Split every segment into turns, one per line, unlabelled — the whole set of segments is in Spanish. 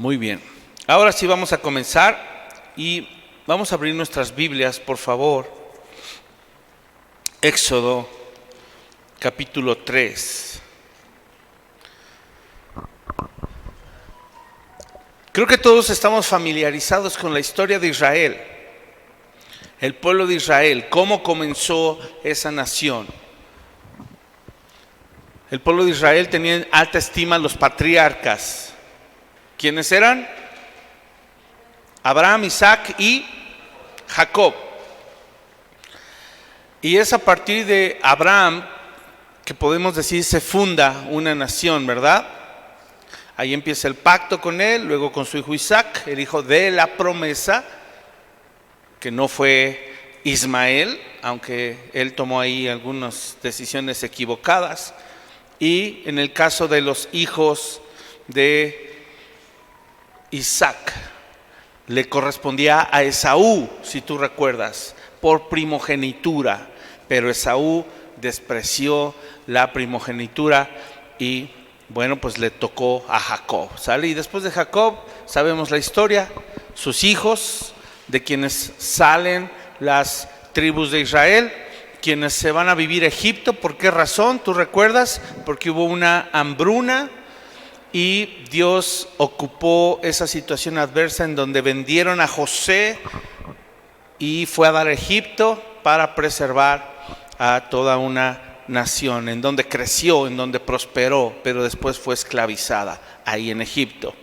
Muy bien. Ahora sí vamos a comenzar y vamos a abrir nuestras Biblias, por favor. Éxodo, capítulo 3. Creo que todos estamos familiarizados con la historia de Israel, el pueblo de Israel, cómo comenzó esa nación. El pueblo de Israel tenía en alta estima a los patriarcas. ¿Quiénes eran? Abraham, Isaac y Jacob. Y es a partir de Abraham que podemos decir se funda una nación, ¿verdad? Ahí empieza el pacto con él, luego con su hijo Isaac, el hijo de la promesa, que no fue Ismael, aunque él tomó ahí algunas decisiones equivocadas. Y en el caso de los hijos de Isaac, le correspondía a Esaú, si tú recuerdas, por primogenitura, pero Esaú despreció la primogenitura y bueno, pues le tocó a Jacob, ¿sale? Y después de Jacob sabemos la historia, sus hijos, de quienes salen las tribus de Israel, quienes se van a vivir a Egipto. ¿Por qué razón? ¿Tú recuerdas? Porque hubo una hambruna y Dios ocupó esa situación adversa en donde vendieron a José y fue a dar a Egipto para preservar a toda una nación, en donde creció, en donde prosperó, pero después fue esclavizada ahí en Egipto.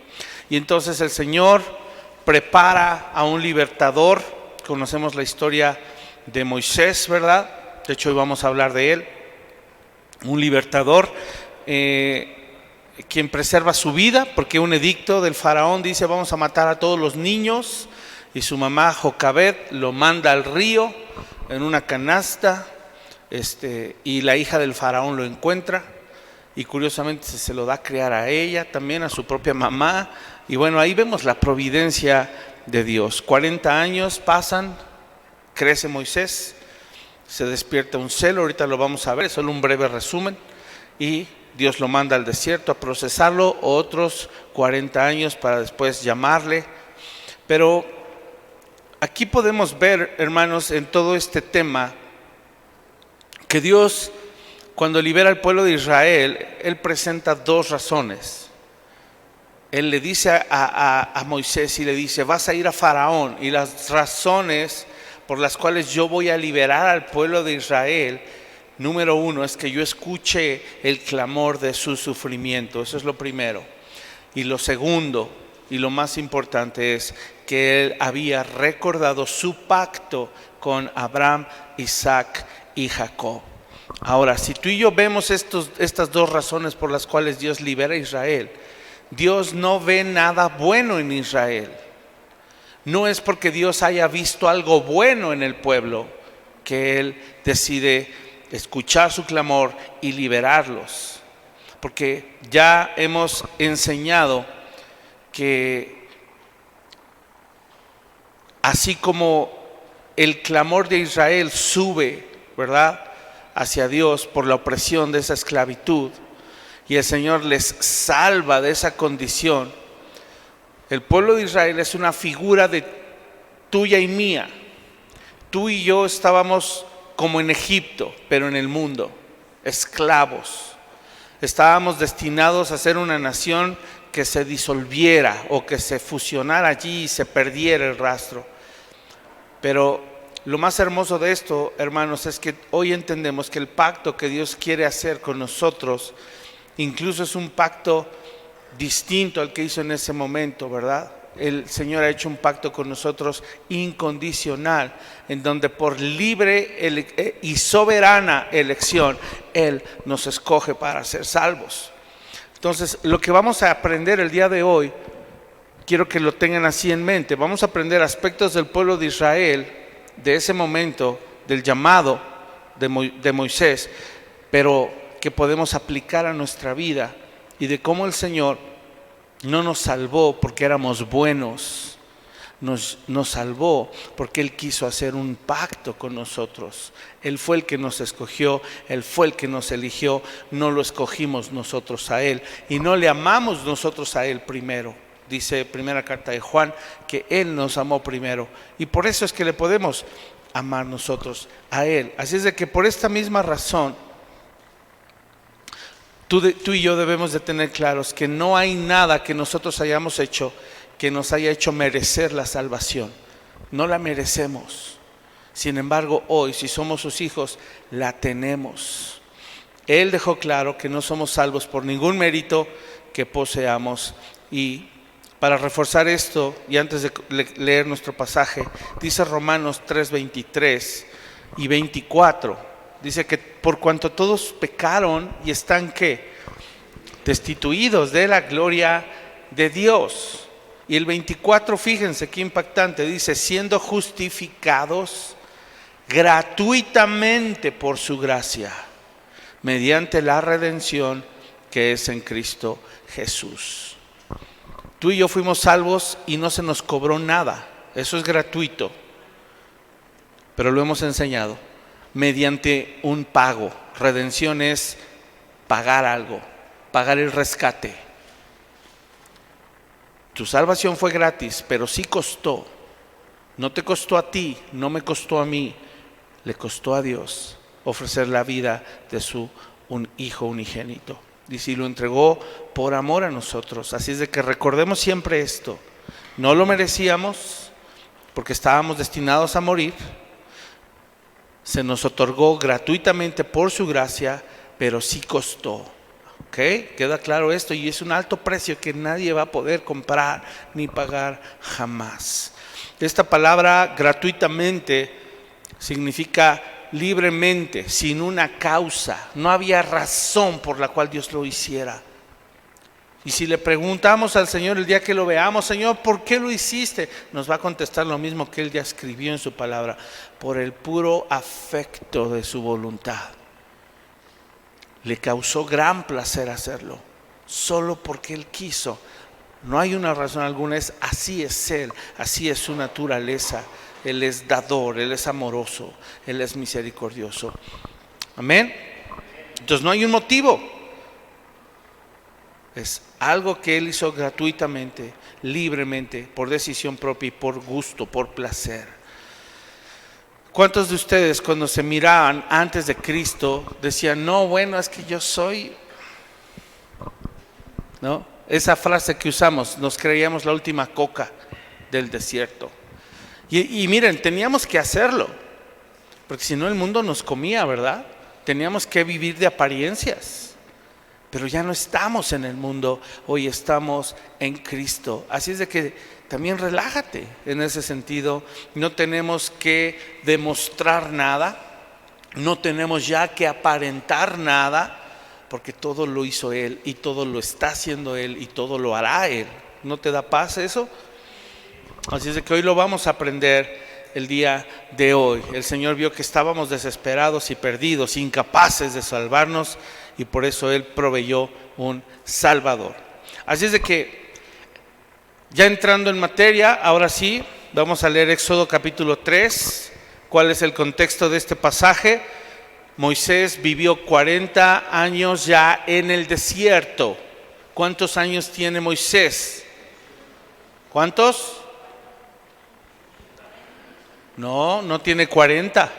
Y entonces el Señor prepara a un libertador. Conocemos la historia de Moisés, ¿verdad? De hecho hoy vamos a hablar de él. Un libertador quien preserva su vida, porque un edicto del faraón dice vamos a matar a todos los niños, y su mamá Jocabed lo manda al río en una canasta, y la hija del faraón lo encuentra y curiosamente se lo da a criar a ella, también a su propia mamá. Y bueno, ahí vemos la providencia de Dios. 40 años pasan, crece Moisés, se despierta un celo, ahorita lo vamos a ver, es solo un breve resumen, y Dios lo manda al desierto a procesarlo, otros 40 años para después llamarle. Pero aquí podemos ver, hermanos, en todo este tema, que Dios, cuando libera al pueblo de Israel, Él presenta dos razones. Él le dice a Moisés y le dice, vas a ir a Faraón, y las razones por las cuales yo voy a liberar al pueblo de Israel, número uno, es que yo escuche el clamor de su sufrimiento. Eso es lo primero. Y lo segundo, y lo más importante, es que Él había recordado su pacto con Abraham, Isaac y Jacob. Ahora, si tú y yo vemos estas dos razones por las cuales Dios libera a Israel, Dios no ve nada bueno en Israel. No es porque Dios haya visto algo bueno en el pueblo que Él decide escuchar su clamor y liberarlos. Porque ya hemos enseñado que así como el clamor de Israel sube, ¿verdad?, hacia Dios por la opresión de esa esclavitud, y el Señor les salva de esa condición, el pueblo de Israel es una figura de tuya y mía. Tú y yo estábamos como en Egipto, pero en el mundo, esclavos. Estábamos destinados a ser una nación que se disolviera o que se fusionara allí y se perdiera el rastro. Pero lo más hermoso de esto, hermanos, es que hoy entendemos que el pacto que Dios quiere hacer con nosotros, incluso es un pacto distinto al que hizo en ese momento, ¿verdad? El Señor ha hecho un pacto con nosotros incondicional, en donde por libre y soberana elección Él nos escoge para ser salvos. Entonces, lo que vamos a aprender el día de hoy, quiero que lo tengan así en mente. Vamos a aprender aspectos del pueblo de Israel, de ese momento, del llamado de Moisés, pero que podemos aplicar a nuestra vida, y de cómo el Señor no nos salvó porque éramos buenos, nos salvó porque Él quiso hacer un pacto con nosotros. Él fue el que nos escogió, Él fue el que nos eligió, no lo escogimos nosotros a Él, y no le amamos nosotros a Él primero. Dice primera carta de Juan que Él nos amó primero. Y por eso es que le podemos amar nosotros a Él. Así es de que por esta misma razón, tú y yo debemos de tener claros que no hay nada que nosotros hayamos hecho que nos haya hecho merecer la salvación. No la merecemos. Sin embargo, hoy, si somos sus hijos, la tenemos. Él dejó claro que no somos salvos por ningún mérito que poseamos. Y para reforzar esto, y antes de leer nuestro pasaje, dice Romanos 3, 23 y 24. Dice que por cuanto todos pecaron y están ¿qué? Destituidos de la gloria de Dios. Y el 24, fíjense qué impactante, dice, siendo justificados gratuitamente por su gracia, mediante la redención que es en Cristo Jesús. Tú y yo fuimos salvos y no se nos cobró nada, eso es gratuito, pero lo hemos enseñado, mediante un pago. Redención es pagar algo, pagar el rescate. Tu salvación fue gratis, pero sí costó. No te costó a ti, no me costó a mí, le costó a Dios ofrecer la vida de un hijo unigénito. Y si lo entregó por amor a nosotros. Así es de que recordemos siempre esto. No lo merecíamos porque estábamos destinados a morir. Se nos otorgó gratuitamente por su gracia, pero sí costó. ¿Ok? Queda claro esto, y es un alto precio que nadie va a poder comprar ni pagar jamás. Esta palabra gratuitamente significa libremente, sin una causa. No había razón por la cual Dios lo hiciera. Y si le preguntamos al Señor el día que lo veamos, Señor, ¿por qué lo hiciste? Nos va a contestar lo mismo que Él ya escribió en su palabra: por el puro afecto de su voluntad. Le causó gran placer hacerlo, solo porque Él quiso. No hay una razón alguna, así es Él, así es su naturaleza. Él es dador, Él es amoroso, Él es misericordioso. Amén. Entonces no hay un motivo. Es algo que Él hizo gratuitamente, libremente, por decisión propia y por gusto, por placer. ¿Cuántos de ustedes cuando se miraban antes de Cristo decían, no, bueno, es que yo soy, ¿no? Esa frase que usamos, nos creíamos la última coca del desierto. Y miren, teníamos que hacerlo, porque si no el mundo nos comía, ¿verdad? Teníamos que vivir de apariencias, pero ya no estamos en el mundo, hoy estamos en Cristo. Así es de que también relájate en ese sentido. No tenemos que demostrar nada, no tenemos ya que aparentar nada, porque todo lo hizo Él y todo lo está haciendo Él y todo lo hará Él. ¿No te da paz eso? Así es de que hoy lo vamos a aprender el día de hoy. El Señor vio que estábamos desesperados y perdidos, inccapaces de salvarnos, y por eso Él proveyó un Salvador. Así es de que, ya entrando en materia, ahora sí, vamos a leer Éxodo capítulo 3. ¿Cuál es el contexto de este pasaje? Moisés vivió 40 años ya en el desierto. ¿Cuántos años tiene Moisés? ¿Cuántos? No, no tiene 40,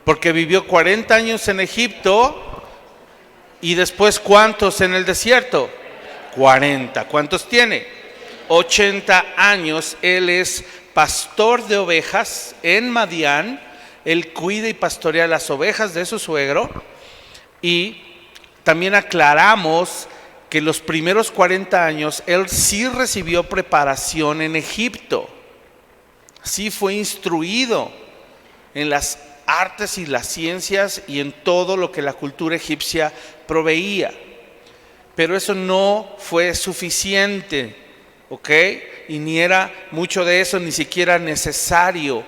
porque vivió 40 años en Egipto y después ¿cuántos en el desierto? 40. ¿Cuántos tiene? 80 años. Él es pastor de ovejas en Madián. Él cuida y pastorea las ovejas de su suegro. Y también aclaramos que los primeros 40 años él sí recibió preparación en Egipto. Sí fue instruido en las artes y las ciencias y en todo lo que la cultura egipcia proveía. Pero eso no fue suficiente, ¿ok? Y ni era mucho de eso, ni siquiera necesario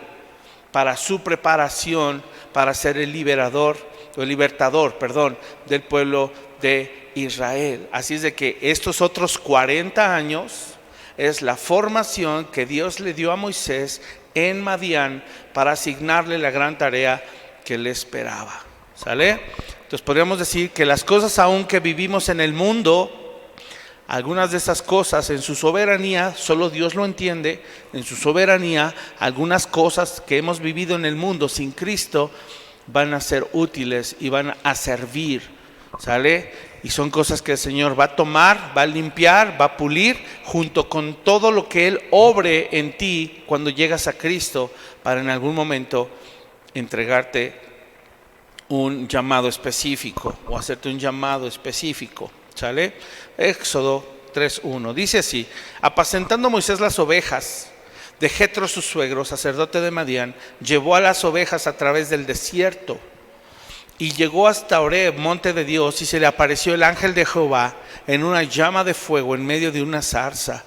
para su preparación para ser el libertador del pueblo de Israel. Así es de que estos otros 40 años es la formación que Dios le dio a Moisés en Madián para asignarle la gran tarea que le esperaba. ¿Sale? Entonces podríamos decir que las cosas aún que vivimos en el mundo Algunas de esas cosas en su soberanía, solo Dios lo entiende, en su soberanía, algunas cosas que hemos vivido en el mundo sin Cristo van a ser útiles y van a servir, ¿sale? Y son cosas que el Señor va a tomar, va a limpiar, va a pulir, junto con todo lo que Él obre en ti cuando llegas a Cristo, para en algún momento entregarte un llamado específico o hacerte un llamado específico, ¿sale? Éxodo 3:1 dice así: apacentando Moisés las ovejas de Jetro su suegro, sacerdote de Madián, llevó a las ovejas a través del desierto y llegó hasta Horeb, monte de Dios, y se le apareció el ángel de Jehová en una llama de fuego en medio de una zarza.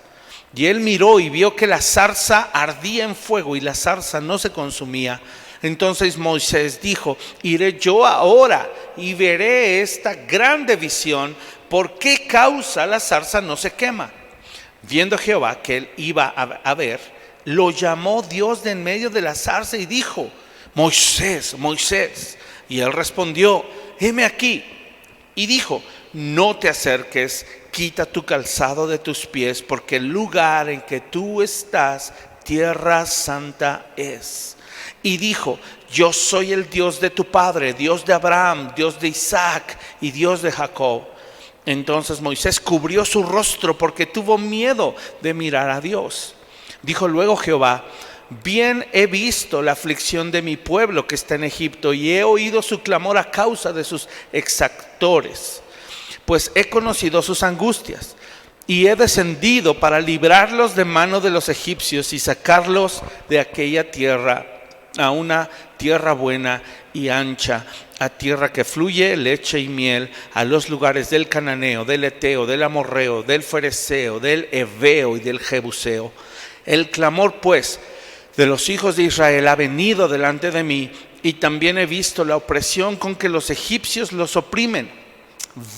Y él miró y vio que la zarza ardía en fuego y la zarza no se consumía. Entonces Moisés dijo: iré yo ahora y veré esta grande visión, ¿por qué causa la zarza no se quema? Viendo Jehová que él iba a ver, lo llamó Dios de en medio de la zarza y dijo: Moisés, Moisés. Y él respondió: heme aquí. Y dijo: no te acerques, quita tu calzado de tus pies, porque el lugar en que tú estás, tierra santa es. Y dijo: yo soy el Dios de tu padre, Dios de Abraham, Dios de Isaac y Dios de Jacob. Entonces Moisés cubrió su rostro porque tuvo miedo de mirar a Dios. Dijo luego Jehová: bien he visto la aflicción de mi pueblo que está en Egipto, y he oído su clamor a causa de sus exactores, pues he conocido sus angustias, y he descendido para librarlos de mano de los egipcios y sacarlos de aquella tierra a una tierra buena y ancha, a tierra que fluye leche y miel, a los lugares del cananeo, del eteo, del amorreo, del fereceo, del heveo y del jebuseo. El clamor pues de los hijos de Israel ha venido delante de mí, y también he visto la opresión con que los egipcios los oprimen.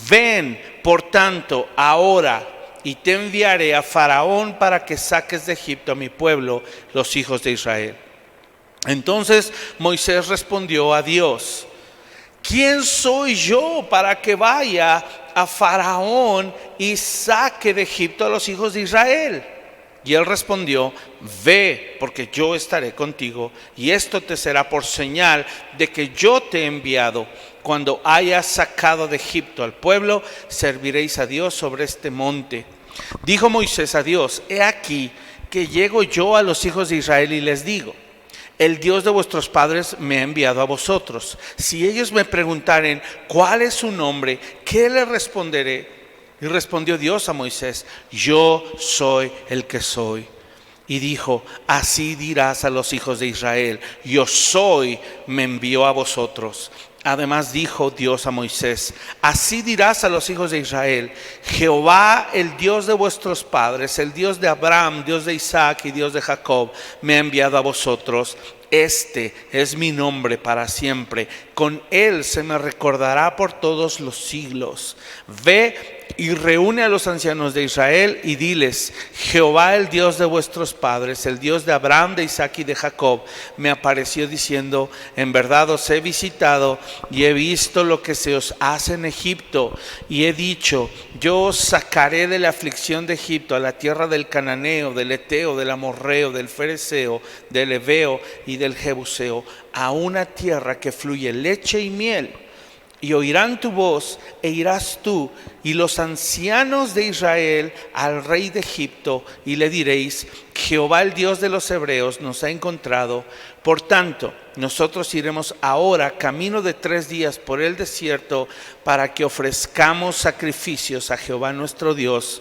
Ven, por tanto, ahora, y te enviaré a Faraón para que saques de Egipto a mi pueblo, los hijos de Israel. Entonces Moisés respondió a Dios: ¿quién soy yo para que vaya a Faraón y saque de Egipto a los hijos de Israel? Y él respondió: ve, porque yo estaré contigo, y esto te será por señal de que yo te he enviado. Cuando hayas sacado de Egipto al pueblo, serviréis a Dios sobre este monte. Dijo Moisés a Dios: he aquí que llego yo a los hijos de Israel y les digo: el Dios de vuestros padres me ha enviado a vosotros. Si ellos me preguntaren cuál es su nombre, ¿qué les responderé? Y respondió Dios a Moisés: yo soy el que soy. Y dijo: así dirás a los hijos de Israel: yo soy, me envió a vosotros. Además dijo Dios a Moisés: así dirás a los hijos de Israel: Jehová, el Dios de vuestros padres, el Dios de Abraham, Dios de Isaac y Dios de Jacob, me ha enviado a vosotros. Este es mi nombre para siempre, con él se me recordará por todos los siglos. Ve y reúne a los ancianos de Israel y diles: Jehová, el Dios de vuestros padres, el Dios de Abraham, de Isaac y de Jacob, me apareció diciendo: en verdad os he visitado y he visto lo que se os hace en Egipto, y he dicho: yo os sacaré de la aflicción de Egipto a la tierra del cananeo, del eteo, del amorreo, del fereceo, del heveo y del jebuseo, a una tierra que fluye leche y miel. Y oirán tu voz e irás tú y los ancianos de Israel al rey de Egipto, y le diréis: Jehová, el Dios de los hebreos, nos ha encontrado. Por tanto, nosotros iremos ahora camino de 3 días por el desierto para que ofrezcamos sacrificios a Jehová nuestro Dios.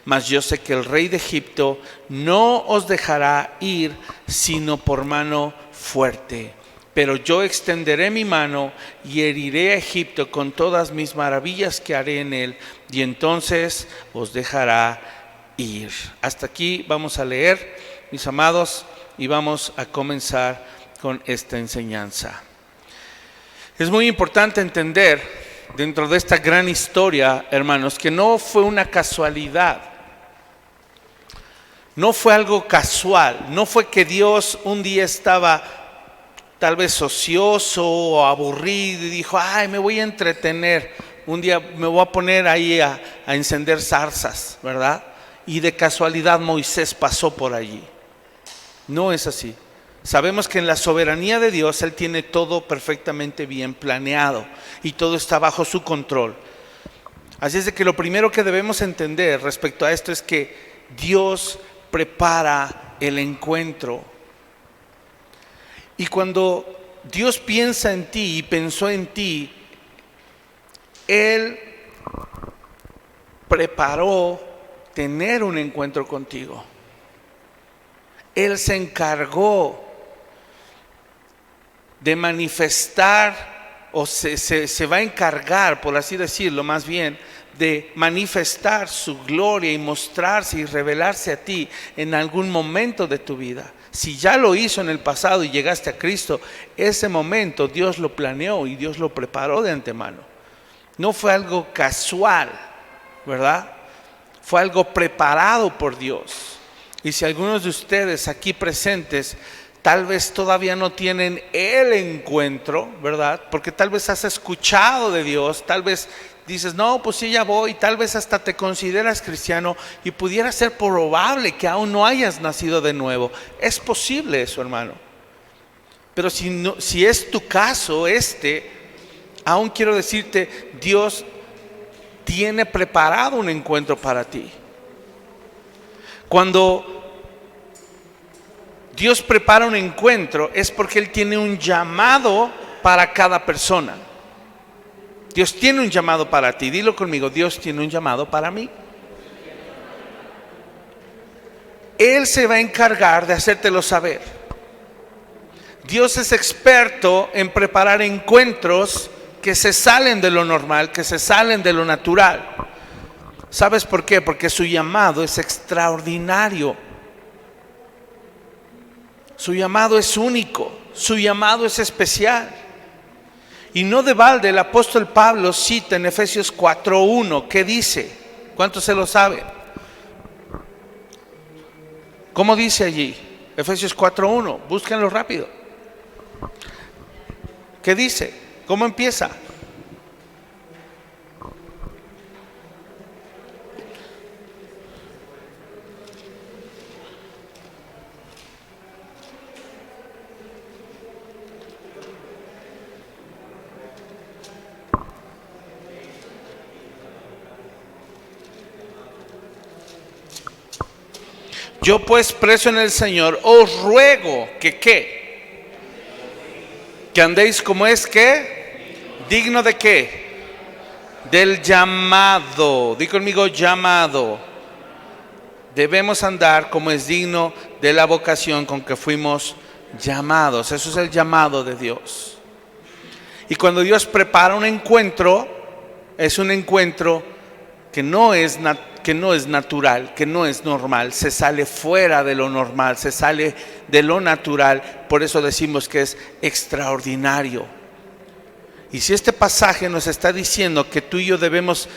Mas yo sé que el rey de Egipto no os dejará ir sino por mano fuerte. Pero yo extenderé mi mano y heriré a Egipto con todas mis maravillas que haré en él, y entonces os dejará ir. Hasta aquí vamos a leer, mis amados, y vamos a comenzar con esta enseñanza. Es muy importante entender dentro de esta gran historia, hermanos, que no fue una casualidad. No fue algo casual. No fue que Dios un día estaba tal vez ocioso o aburrido y dijo: ay, me voy a entretener, un día me voy a poner ahí a encender zarzas, ¿verdad? Y de casualidad Moisés pasó por allí. No es así. Sabemos que en la soberanía de Dios Él tiene todo perfectamente bien planeado y todo está bajo su control. Así es de que lo primero que debemos entender respecto a esto es que Dios prepara el encuentro. Y cuando Dios piensa en ti y pensó en ti, Él preparó tener un encuentro contigo. Él se encargó de manifestar, o se va a encargar, por así decirlo, más bien, de manifestar su gloria y mostrarse y revelarse a ti en algún momento de tu vida. Si ya lo hizo en el pasado y llegaste a Cristo, ese momento Dios lo planeó y Dios lo preparó de antemano. No fue algo casual, ¿verdad? Fue algo preparado por Dios. Y si algunos de ustedes aquí presentes tal vez todavía no tienen el encuentro, ¿verdad? Porque tal vez has escuchado de Dios, tal vez dices, no, pues sí, ya voy, tal vez hasta te consideras cristiano y pudiera ser probable que aún no hayas nacido de nuevo. Es posible eso, hermano. Pero si es tu caso aún quiero decirte, Dios tiene preparado un encuentro para ti. Cuando Dios prepara un encuentro es porque Él tiene un llamado para cada persona. Dios tiene un llamado para ti. Dilo conmigo, Dios tiene un llamado para mí. Él se va a encargar de hacértelo saber. Dios es experto en preparar encuentros que se salen de lo normal, que se salen de lo natural. ¿Sabes por qué? Porque su llamado es extraordinario. Su llamado es único, su llamado es especial. Y no de balde el apóstol Pablo cita en Efesios 4:1, ¿qué dice? ¿Cuántos se lo saben? ¿Cómo dice allí? Efesios 4:1, búsquenlo rápido. ¿Qué dice? ¿Cómo empieza? Yo pues, preso en el Señor, os ruego que ¿qué? Que andéis como es ¿qué? Digno de ¿qué? Del llamado. Di conmigo, llamado. Debemos andar como es digno de la vocación con que fuimos llamados. Eso es el llamado de Dios. Y cuando Dios prepara un encuentro, es un encuentro que no es natural, que no es normal, se sale fuera de lo normal, se sale de lo natural, por eso decimos que es extraordinario. Y si este pasaje nos está diciendo que tú y yo debemos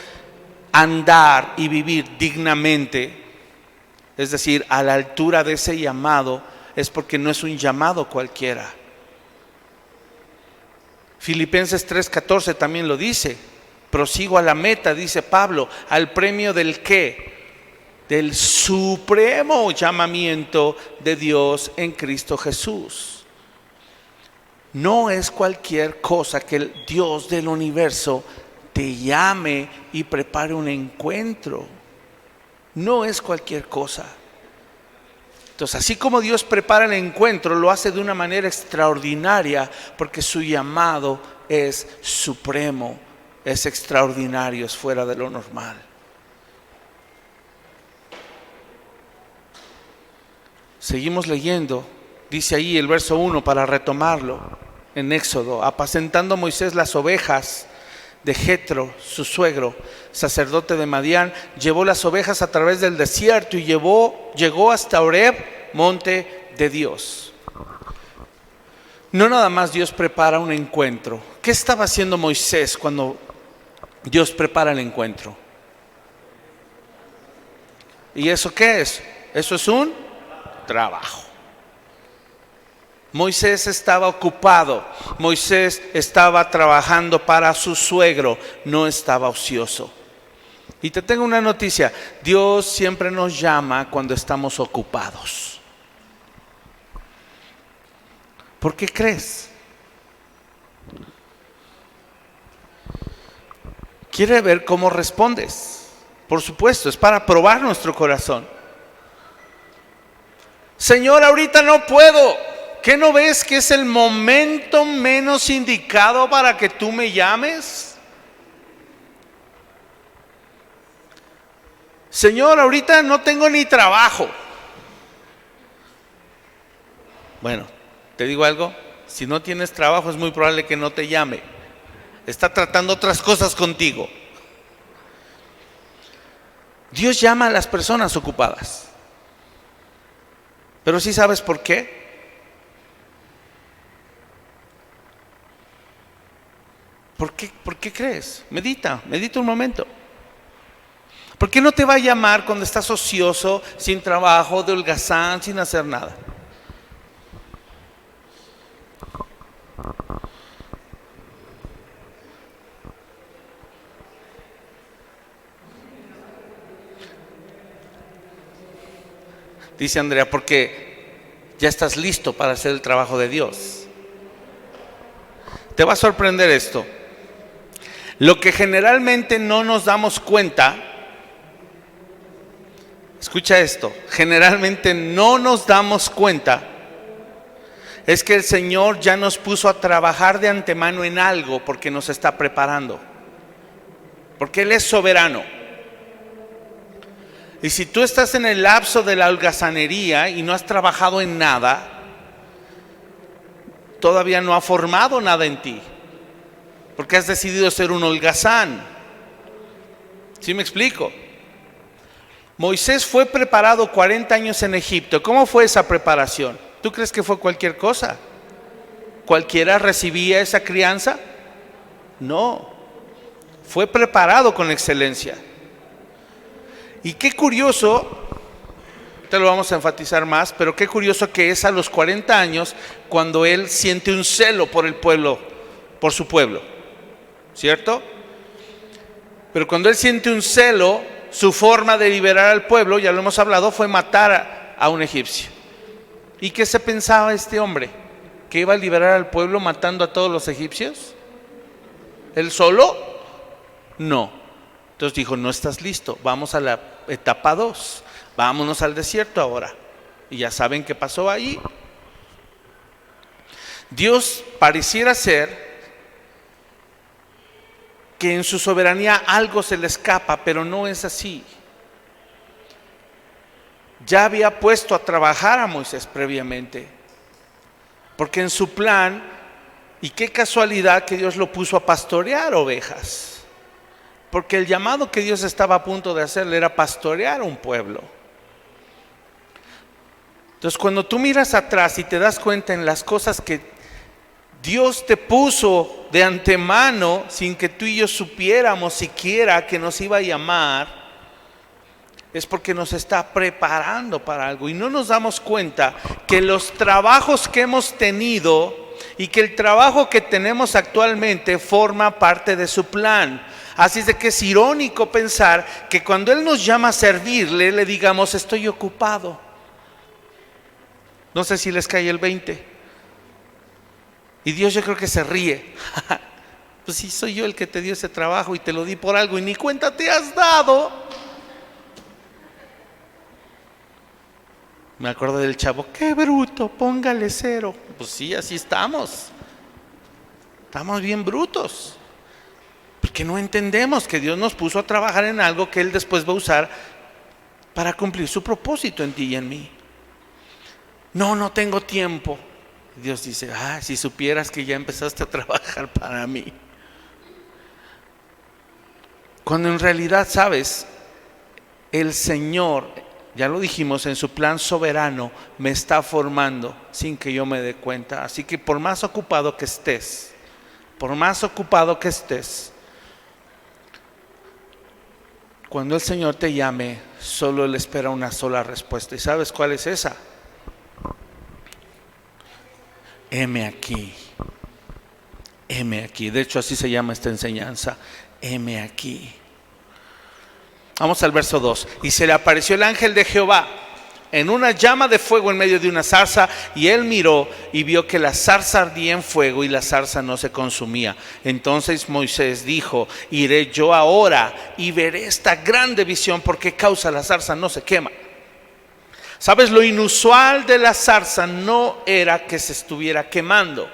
andar y vivir dignamente, es decir, a la altura de ese llamado, es porque no es un llamado cualquiera. Filipenses 3:14 también lo dice. Prosigo a la meta, dice Pablo, al premio del ¿qué? Del supremo llamamiento de Dios en Cristo Jesús. No es cualquier cosa que el Dios del universo te llame y prepare un encuentro. No es cualquier cosa. Entonces, así como Dios prepara el encuentro, lo hace de una manera extraordinaria, porque su llamado es supremo. Es extraordinario, es fuera de lo normal. Seguimos leyendo, dice ahí el verso 1 para retomarlo en Éxodo: apacentando Moisés las ovejas de Jetro, su suegro, sacerdote de Madián, llevó las ovejas a través del desierto y llegó hasta Horeb, monte de Dios. No nada más Dios prepara un encuentro. ¿Qué estaba haciendo Moisés cuando Dios prepara el encuentro? ¿Y eso qué es? Eso es un trabajo. Moisés estaba ocupado, Moisés estaba trabajando para su suegro, no estaba ocioso. Y te tengo una noticia, Dios siempre nos llama cuando estamos ocupados. ¿Por qué crees? Quiere ver cómo respondes. Por supuesto, es para probar nuestro corazón. Señor, ahorita no puedo. ¿Qué no ves que es el momento menos indicado para que tú me llames? Señor, ahorita no tengo ni trabajo. Bueno, te digo algo, si no tienes trabajo es muy probable que no te llame. Está tratando otras cosas contigo. Dios llama a las personas ocupadas. Pero ¿sí sabes por qué? ¿Por qué crees? Medita un momento. ¿Por qué no te va a llamar cuando estás ocioso, sin trabajo, de holgazán, sin hacer nada? Dice Andrea, porque ya estás listo para hacer el trabajo de Dios. Te va a sorprender esto. Lo que generalmente no nos damos cuenta, escucha esto, generalmente no nos damos cuenta, es que el Señor ya nos puso a trabajar de antemano en algo porque nos está preparando. Porque Él es soberano. Y si tú estás en el lapso de la holgazanería y no has trabajado en nada, todavía no ha formado nada en ti, porque has decidido ser un holgazán. ¿Sí me explico? Moisés fue preparado 40 años en Egipto. ¿Cómo fue esa preparación? ¿Tú crees que fue cualquier cosa? ¿Cualquiera recibía esa crianza? No, fue preparado con excelencia. Y qué curioso, te lo vamos a enfatizar más, pero qué curioso que es a los 40 años cuando él siente un celo por el pueblo, por su pueblo, ¿cierto? Pero cuando él siente un celo, su forma de liberar al pueblo, ya lo hemos hablado, fue matar a un egipcio. ¿Y qué se pensaba este hombre? ¿Que iba a liberar al pueblo matando a todos los egipcios? ¿Él solo? No. Entonces dijo, no estás listo, vamos a la etapa 2, vámonos al desierto ahora. Y ya saben qué pasó ahí. Dios pareciera ser que en su soberanía algo se le escapa, pero no es así. Ya había puesto a trabajar a Moisés previamente, porque en su plan, y qué casualidad que Dios lo puso a pastorear ovejas. Porque el llamado que Dios estaba a punto de hacerle era pastorear un pueblo. Entonces cuando tú miras atrás y te das cuenta en las cosas que Dios te puso de antemano, sin que tú y yo supiéramos siquiera que nos iba a llamar, es porque nos está preparando para algo. Y no nos damos cuenta que los trabajos que hemos tenido y que el trabajo que tenemos actualmente forma parte de su plan. Así es de que es irónico pensar que cuando Él nos llama a servirle, le digamos, estoy ocupado. No sé si les cae el 20. Y Dios, yo creo que se ríe. Pues sí, soy yo el que te dio ese trabajo y te lo di por algo y ni cuenta te has dado. Me acuerdo del chavo, qué bruto, póngale 0. Pues sí, así estamos. Estamos bien brutos. Porque no entendemos que Dios nos puso a trabajar en algo que Él después va a usar para cumplir su propósito en ti y en mí. No tengo tiempo. Dios dice, si supieras que ya empezaste a trabajar para mí. Cuando en realidad, sabes, el Señor, ya lo dijimos, en su plan soberano me está formando sin que yo me dé cuenta. Así que por más ocupado que estés, cuando el Señor te llame, solo Él espera una sola respuesta. ¿Y sabes cuál es esa? heme aquí. Heme aquí. De hecho, así se llama esta enseñanza. Heme aquí. Vamos al verso 2. Y se le apareció el ángel de Jehová en una llama de fuego en medio de una zarza, y él miró y vio que la zarza ardía en fuego y la zarza no se consumía. Entonces Moisés dijo: iré yo ahora y veré esta grande visión, por qué causa la zarza no se quema. ¿Sabes? Lo inusual de la zarza no era que se estuviera quemando.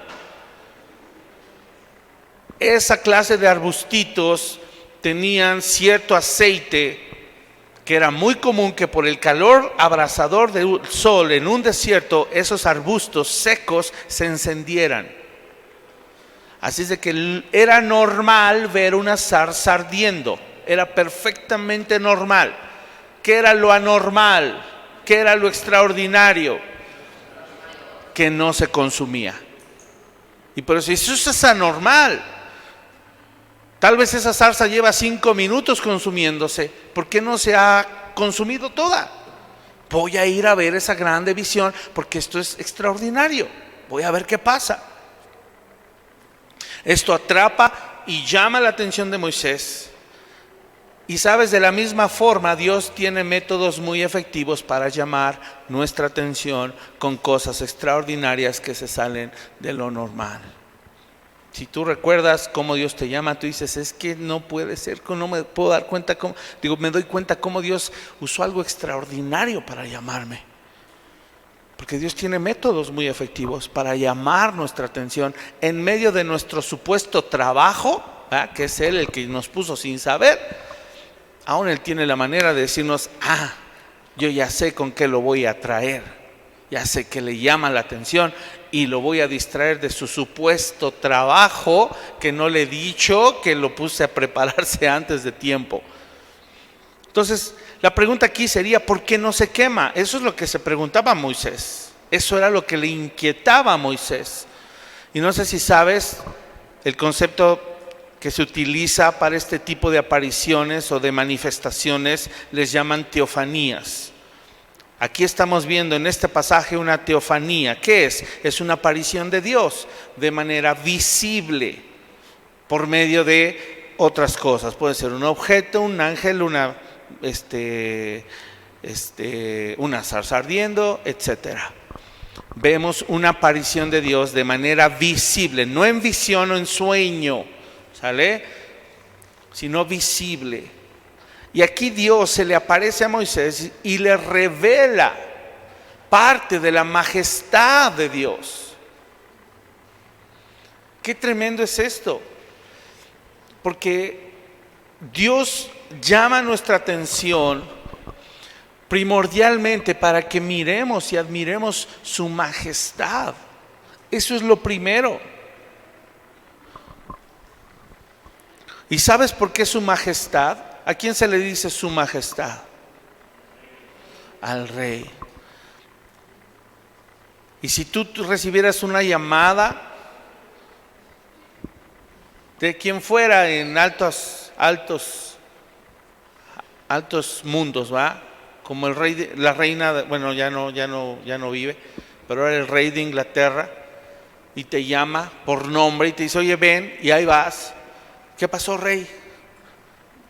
Esa clase de arbustitos tenían cierto aceite que era muy común que por el calor abrasador del sol en un desierto, esos arbustos secos se encendieran. Así es de que era normal ver una zarza ardiendo, era perfectamente normal. ¿Qué era lo anormal? ¿Qué era lo extraordinario? Que no se consumía. Y por eso es anormal. Tal vez esa zarza lleva 5 minutos consumiéndose. ¿Por qué no se ha consumido toda? Voy a ir a ver esa grande visión porque esto es extraordinario. Voy a ver qué pasa. Esto atrapa y llama la atención de Moisés. Y sabes, de la misma forma, Dios tiene métodos muy efectivos para llamar nuestra atención con cosas extraordinarias que se salen de lo normal. Si tú recuerdas cómo Dios te llama, tú dices: es que no puede ser, no me puedo dar cuenta me doy cuenta cómo Dios usó algo extraordinario para llamarme. Porque Dios tiene métodos muy efectivos para llamar nuestra atención en medio de nuestro supuesto trabajo, ¿verdad? Que es Él el que nos puso sin saber. Aún Él tiene la manera de decirnos: yo ya sé con qué lo voy a traer, ya sé que le llama la atención y lo voy a distraer de su supuesto trabajo, que no le he dicho que lo puse a prepararse antes de tiempo. Entonces, la pregunta aquí sería: ¿por qué no se quema? Eso es lo que se preguntaba Moisés. Eso era lo que le inquietaba a Moisés. Y no sé si sabes el concepto que se utiliza para este tipo de apariciones o de manifestaciones, les llaman teofanías. Aquí estamos viendo en este pasaje una teofanía. ¿Qué es? Es una aparición de Dios de manera visible por medio de otras cosas. Puede ser un objeto, un ángel, una zarza ardiendo, etc. Vemos una aparición de Dios de manera visible, no en visión o en sueño, ¿sale? Sino visible. Y aquí Dios se le aparece a Moisés y le revela parte de la majestad de Dios. Qué tremendo es esto. Porque Dios llama nuestra atención primordialmente para que miremos y admiremos su majestad. Eso es lo primero. ¿Y sabes por qué su majestad? ¿A quién se le dice su majestad? Al rey. Y si tú recibieras una llamada de quien fuera en altos mundos, ¿va? Como el rey, la reina, bueno, ya no vive, pero era el rey de Inglaterra, y te llama por nombre y te dice: oye, ven, y ahí vas. ¿Qué pasó, rey?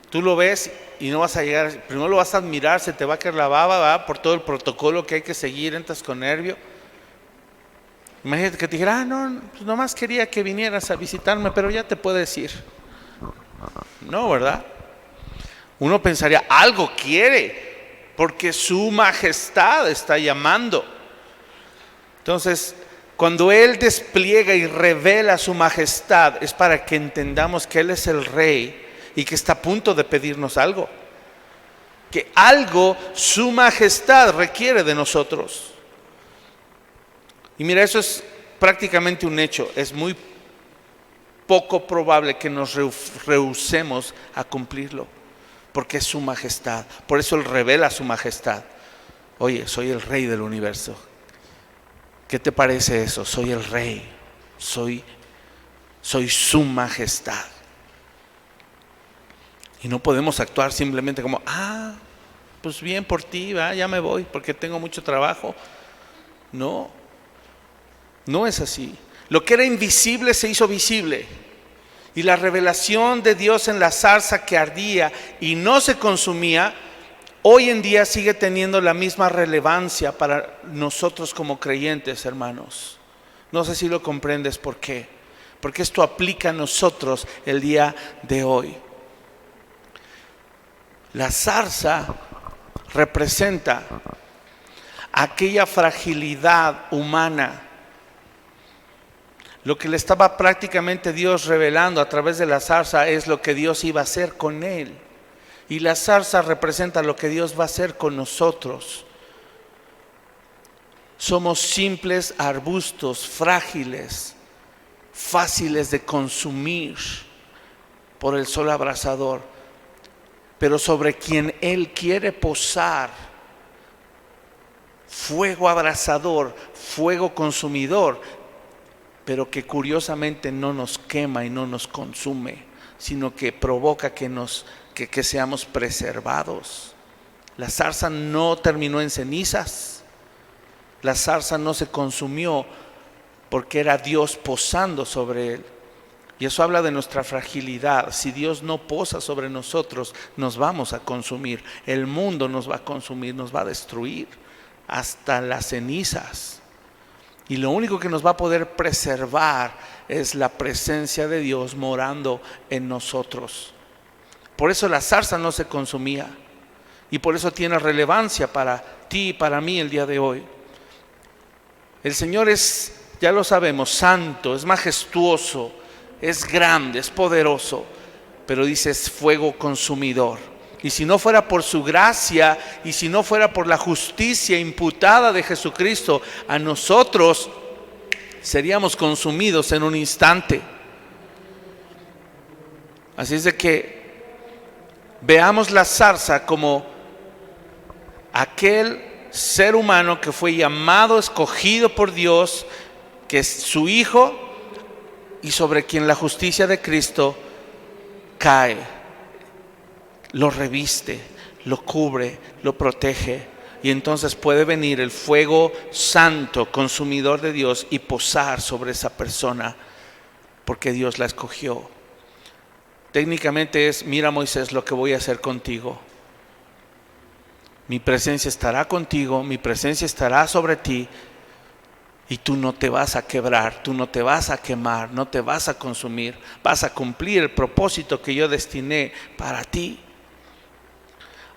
Tú lo ves y no vas a llegar, primero lo vas a admirar, se te va a caer la baba, ¿va? Por todo el protocolo que hay que seguir, entras con nervio. Imagínate que te dijera: no, pues nomás quería que vinieras a visitarme, pero ya te puedes ir. No, ¿verdad? Uno pensaría: algo quiere, porque su majestad está llamando. Entonces, cuando Él despliega y revela su majestad, es para que entendamos que Él es el rey y que está a punto de pedirnos algo. Que algo su majestad requiere de nosotros. Y mira, eso es prácticamente un hecho. Es muy poco probable que nos rehusemos a cumplirlo, porque es su majestad. Por eso Él revela su majestad. Oye, soy el rey del universo. ¿Qué te parece eso? Soy el rey. Soy su majestad. Y no podemos actuar simplemente como: pues bien por ti, ¿va? Ya me voy porque tengo mucho trabajo. No. No es así. Lo que era invisible se hizo visible. Y la revelación de Dios en la zarza que ardía y no se consumía, hoy en día sigue teniendo la misma relevancia para nosotros como creyentes, hermanos. No sé si lo comprendes por qué. Porque esto aplica a nosotros el día de hoy. La zarza representa aquella fragilidad humana. Lo que le estaba prácticamente Dios revelando a través de la zarza es lo que Dios iba a hacer con él. Y la zarza representa lo que Dios va a hacer con nosotros. Somos simples arbustos frágiles, fáciles de consumir por el sol abrasador, pero sobre quien Él quiere posar, fuego abrasador, fuego consumidor, pero que curiosamente no nos quema y no nos consume, sino que provoca que seamos preservados. La zarza no terminó en cenizas, la zarza no se consumió porque era Dios posando sobre él. Y eso habla de nuestra fragilidad. Si Dios no posa sobre nosotros, nos vamos a consumir. El mundo nos va a consumir, nos va a destruir hasta las cenizas. Y lo único que nos va a poder preservar es la presencia de Dios morando en nosotros. Por eso la zarza no se consumía. Y por eso tiene relevancia para ti y para mí el día de hoy. El Señor es, ya lo sabemos, santo, es majestuoso, es grande, es poderoso. Pero dice, es fuego consumidor. Y si no fuera por su gracia y si no fuera por la justicia imputada de Jesucristo a nosotros, seríamos consumidos en un instante. Así es de que veamos la zarza como aquel ser humano que fue llamado, escogido por Dios, que es su Hijo y sobre quien la justicia de Cristo cae. Lo reviste, lo cubre, lo protege, y entonces puede venir el fuego santo, consumidor de Dios, y posar sobre esa persona, porque Dios la escogió. Técnicamente es, mira Moisés, lo que voy a hacer contigo. Mi presencia estará contigo, mi presencia estará sobre ti, y tú no te vas a quebrar, tú no te vas a quemar, no te vas a consumir, vas a cumplir el propósito que yo destiné para ti.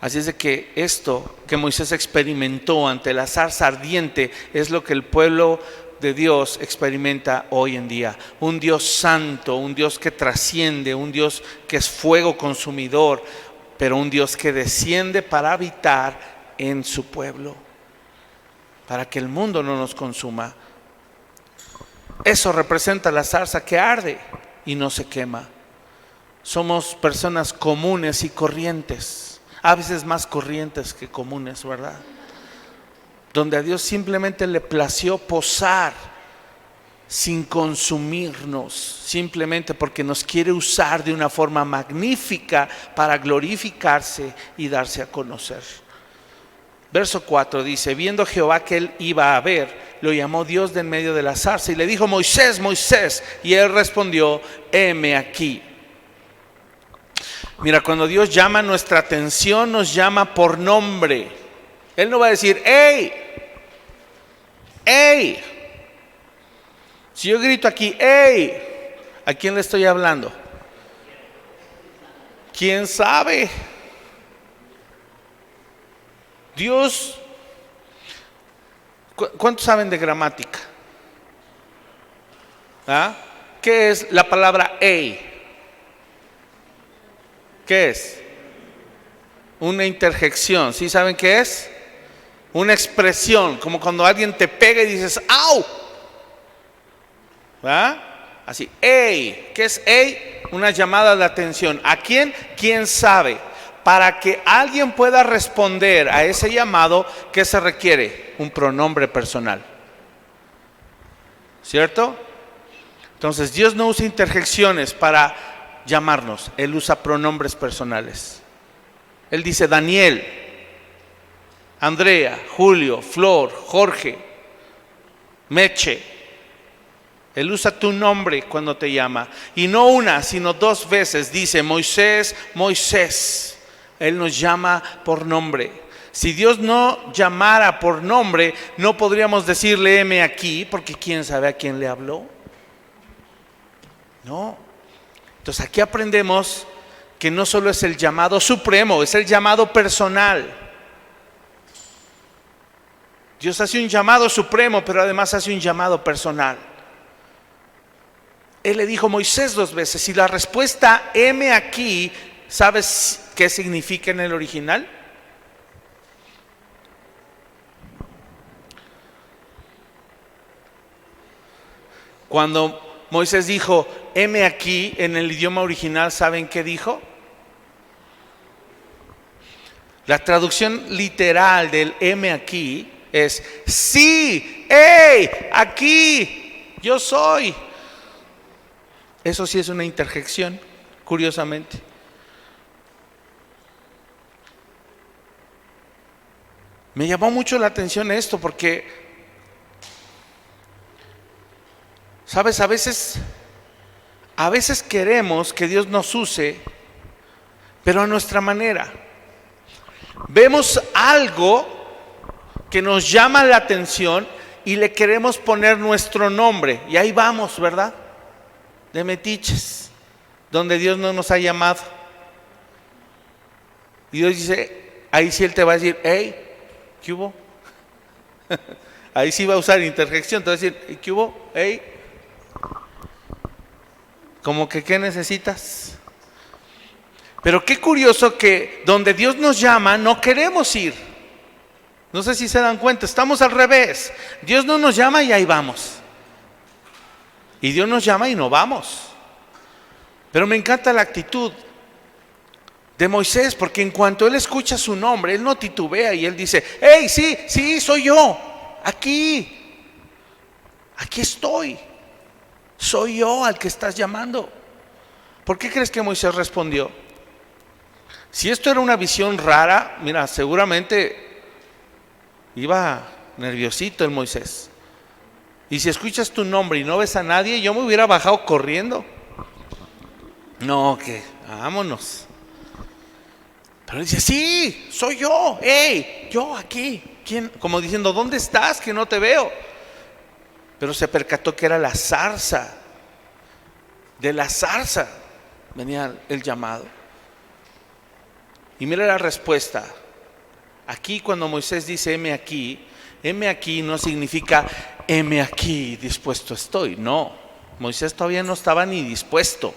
Así es de que esto que Moisés experimentó ante la zarza ardiente es lo que el pueblo de Dios experimenta hoy en día. Un Dios santo, un Dios que trasciende, un Dios que es fuego consumidor, pero un Dios que desciende para habitar en su pueblo, para que el mundo no nos consuma. Eso representa la zarza que arde y no se quema. Somos personas comunes y corrientes. A veces más corrientes que comunes, ¿verdad? Donde a Dios simplemente le plació posar sin consumirnos, simplemente porque nos quiere usar de una forma magnífica para glorificarse y darse a conocer. Verso 4 dice, viendo Jehová que él iba a ver, lo llamó Dios de en medio de la zarza y le dijo, Moisés, Moisés, y él respondió, heme aquí. Mira, cuando Dios llama nuestra atención, nos llama por nombre. Él no va a decir, ¡hey! ¡Hey! Si yo grito aquí, ¡hey! ¿A quién le estoy hablando? ¿Quién sabe? Dios, ¿cuántos saben de gramática? ¿Ah? ¿Qué es la palabra hey? ¿Qué es? Una interjección. ¿Sí saben qué es? Una expresión, como cuando alguien te pega y dices ¡au! ¿Ah? Así, hey. ¿Qué es hey? Una llamada de atención. ¿A quién? ¿Quién sabe? Para que alguien pueda responder a ese llamado, ¿qué se requiere? Un pronombre personal. ¿Cierto? Entonces Dios no usa interjecciones para llamarnos, Él usa pronombres personales. Él dice Daniel, Andrea, Julio, Flor, Jorge, Meche, Él usa tu nombre cuando te llama. Y no una, sino 2 veces dice: Moisés, Moisés. Él nos llama por nombre. Si Dios no llamara por nombre, no podríamos decirle heme aquí, porque quién sabe a quién le habló. No. Entonces aquí aprendemos que no solo es el llamado supremo, es el llamado personal. Dios hace un llamado supremo, pero además hace un llamado personal. Él le dijo a Moisés 2 veces, y la respuesta heme aquí, ¿sabes qué significa en el original? Cuando Moisés dijo heme aquí, en el idioma original, ¿saben qué dijo? La traducción literal del heme aquí es: sí, hey, aquí, yo soy. Eso sí es una interjección, curiosamente. Me llamó mucho la atención esto porque, ¿sabes? A veces queremos que Dios nos use, pero a nuestra manera. Vemos algo que nos llama la atención y le queremos poner nuestro nombre. Y ahí vamos, ¿verdad? De metiches, donde Dios no nos ha llamado. Y Dios dice, ahí sí Él te va a decir: hey, ¿qué hubo? Ahí sí va a usar interjección, te va a decir: ¿qué hubo? Hey, como que ¿qué necesitas? Pero qué curioso que donde Dios nos llama no queremos ir. No sé si se dan cuenta, estamos al revés. Dios no nos llama y ahí vamos. Y Dios nos llama y no vamos. Pero me encanta la actitud de Moisés, porque en cuanto él escucha su nombre, él no titubea y él dice: hey, sí, soy yo, aquí estoy, soy yo al que estás llamando. ¿Por qué crees que Moisés respondió? Si esto era una visión rara, mira, seguramente iba nerviosito el Moisés. Y si escuchas tu nombre y no ves a nadie, yo me hubiera bajado corriendo. No, que vámonos. Pero él dice: sí, soy yo, hey, yo aquí. ¿Quién? Como diciendo: ¿dónde estás? Que no te veo. Pero se percató que era la zarza. De la zarza venía el llamado. Y mira la respuesta. Aquí cuando Moisés dice heme aquí no significa heme aquí, dispuesto estoy. No, Moisés todavía no estaba ni dispuesto.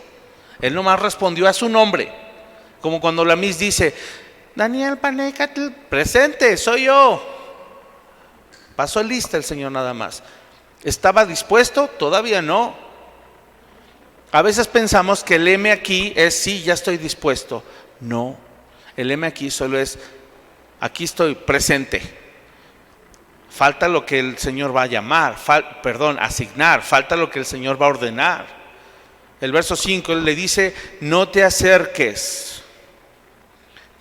Él nomás respondió a su nombre. Como cuando la Miss dice: Daniel Panecatl, presente, soy yo. Pasó lista el Señor nada más. ¿Estaba dispuesto? Todavía no. A veces pensamos que el heme aquí es: sí, ya estoy dispuesto. No, el heme aquí solo es: aquí estoy presente. Falta lo que el Señor va a llamar, asignar. Falta lo que el Señor va a ordenar. El verso 5, Él le dice: no te acerques,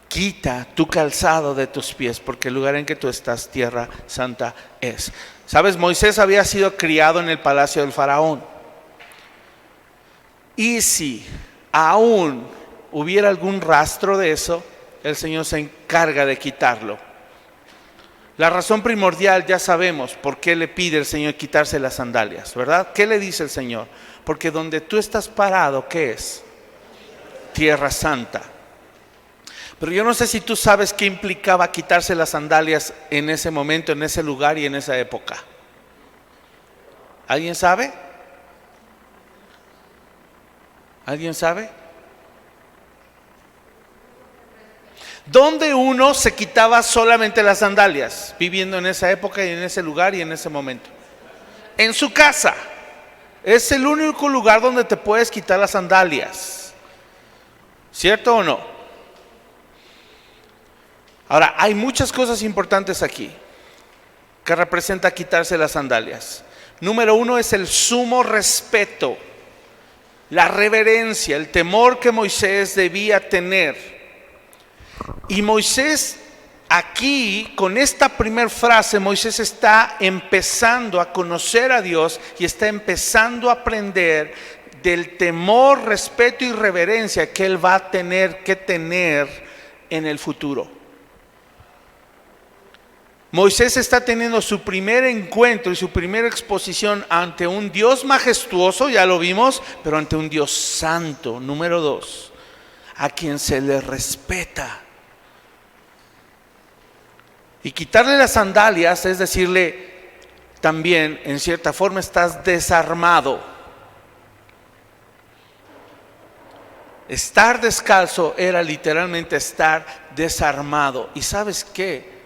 quita tu calzado de tus pies, porque el lugar en que tú estás, tierra santa es. ¿Sabes? Moisés había sido criado en el palacio del faraón. Y si aún hubiera algún rastro de eso, el Señor se encarga de quitarlo. La razón primordial ya sabemos por qué le pide el Señor quitarse las sandalias, ¿verdad? ¿Qué le dice el Señor? Porque donde tú estás parado, ¿qué es? Tierra santa. Pero yo no sé si tú sabes qué implicaba quitarse las sandalias en ese momento, en ese lugar y en esa época. ¿Alguien sabe? ¿Alguien sabe? ¿Dónde uno se quitaba solamente las sandalias, viviendo en esa época y en ese lugar y en ese momento? En su casa. Es el único lugar donde te puedes quitar las sandalias. ¿Cierto o no? Ahora, hay muchas cosas importantes aquí que representa quitarse las sandalias. Número 1 es el sumo respeto, la reverencia, el temor que Moisés debía tener. Y Moisés aquí, con esta primera frase, Moisés está empezando a conocer a Dios y está empezando a aprender del temor, respeto y reverencia que él va a tener que tener en el futuro. Moisés está teniendo su primer encuentro y su primera exposición ante un Dios majestuoso, ya lo vimos, pero ante un Dios santo, número 2, a quien se le respeta. Y quitarle las sandalias es decirle también, en cierta forma, estás desarmado. Estar descalzo era literalmente estar desarmado. ¿Y sabes qué?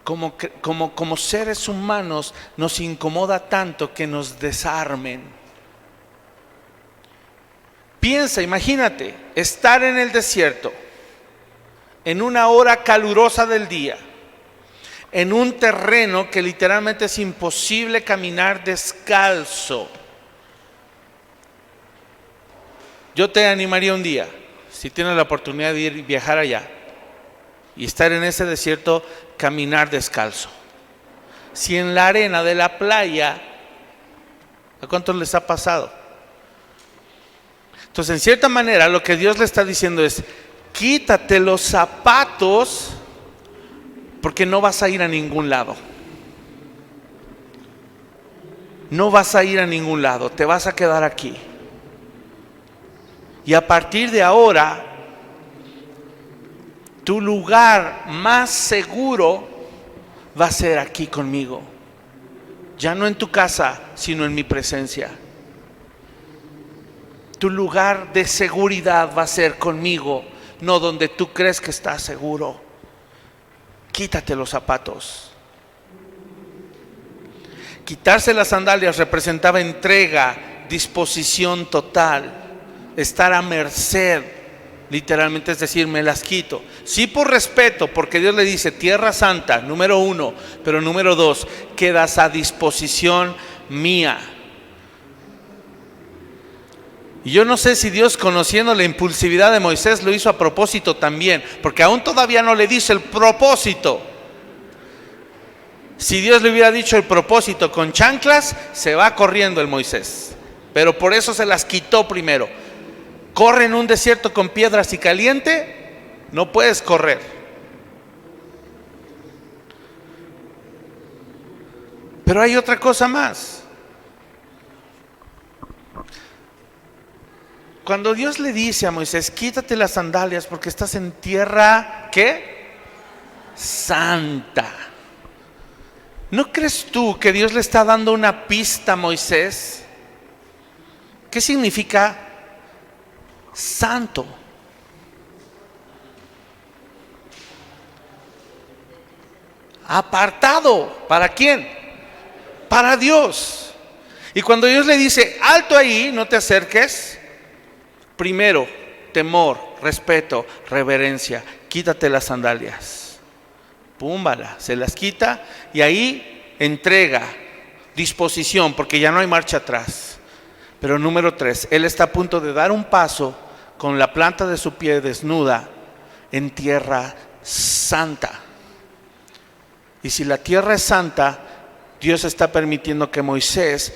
Como seres humanos nos incomoda tanto que nos desarmen. Piensa, imagínate, estar en el desierto, en una hora calurosa del día, en un terreno que literalmente es imposible caminar descalzo. Yo te animaría un día, si tienes la oportunidad de ir y viajar allá y estar en ese desierto, caminar descalzo. Si en la arena de la playa, ¿a cuántos les ha pasado? Entonces, en cierta manera, lo que Dios le está diciendo es: quítate los zapatos, porque no vas a ir a ningún lado. No vas a ir a ningún lado, te vas a quedar aquí. Y a partir de ahora, tu lugar más seguro va a ser aquí conmigo. Ya no en tu casa, sino en mi presencia. Tu lugar de seguridad va a ser conmigo, no donde tú crees que estás seguro. Quítate los zapatos. Quitarse las sandalias representaba entrega, disposición total, estar a merced, literalmente, es decir, me las quito. Sí, por respeto, porque Dios le dice tierra santa, número 1, pero número 2, quedas a disposición mía. Y yo no sé si Dios, conociendo la impulsividad de Moisés, lo hizo a propósito también, porque aún todavía no le dice el propósito. Si Dios le hubiera dicho el propósito con chanclas, se va corriendo el Moisés, pero por eso se las quitó primero. Corre en un desierto con piedras y caliente, no puedes correr. Pero hay otra cosa más. Cuando Dios le dice a Moisés, quítate las sandalias porque estás en tierra, ¿qué? Santa. ¿No crees tú que Dios le está dando una pista a Moisés? ¿Qué significa santo? Apartado. ¿Para quién? Para Dios. Y cuando Dios le dice, alto ahí, no te acerques. Primero, temor, respeto, reverencia. Quítate las sandalias. Púmbala, se las quita y ahí entrega, disposición, porque ya no hay marcha atrás. Pero número 3, él está a punto de dar un paso con la planta de su pie desnuda en tierra santa. Y si la tierra es santa, Dios está permitiendo que Moisés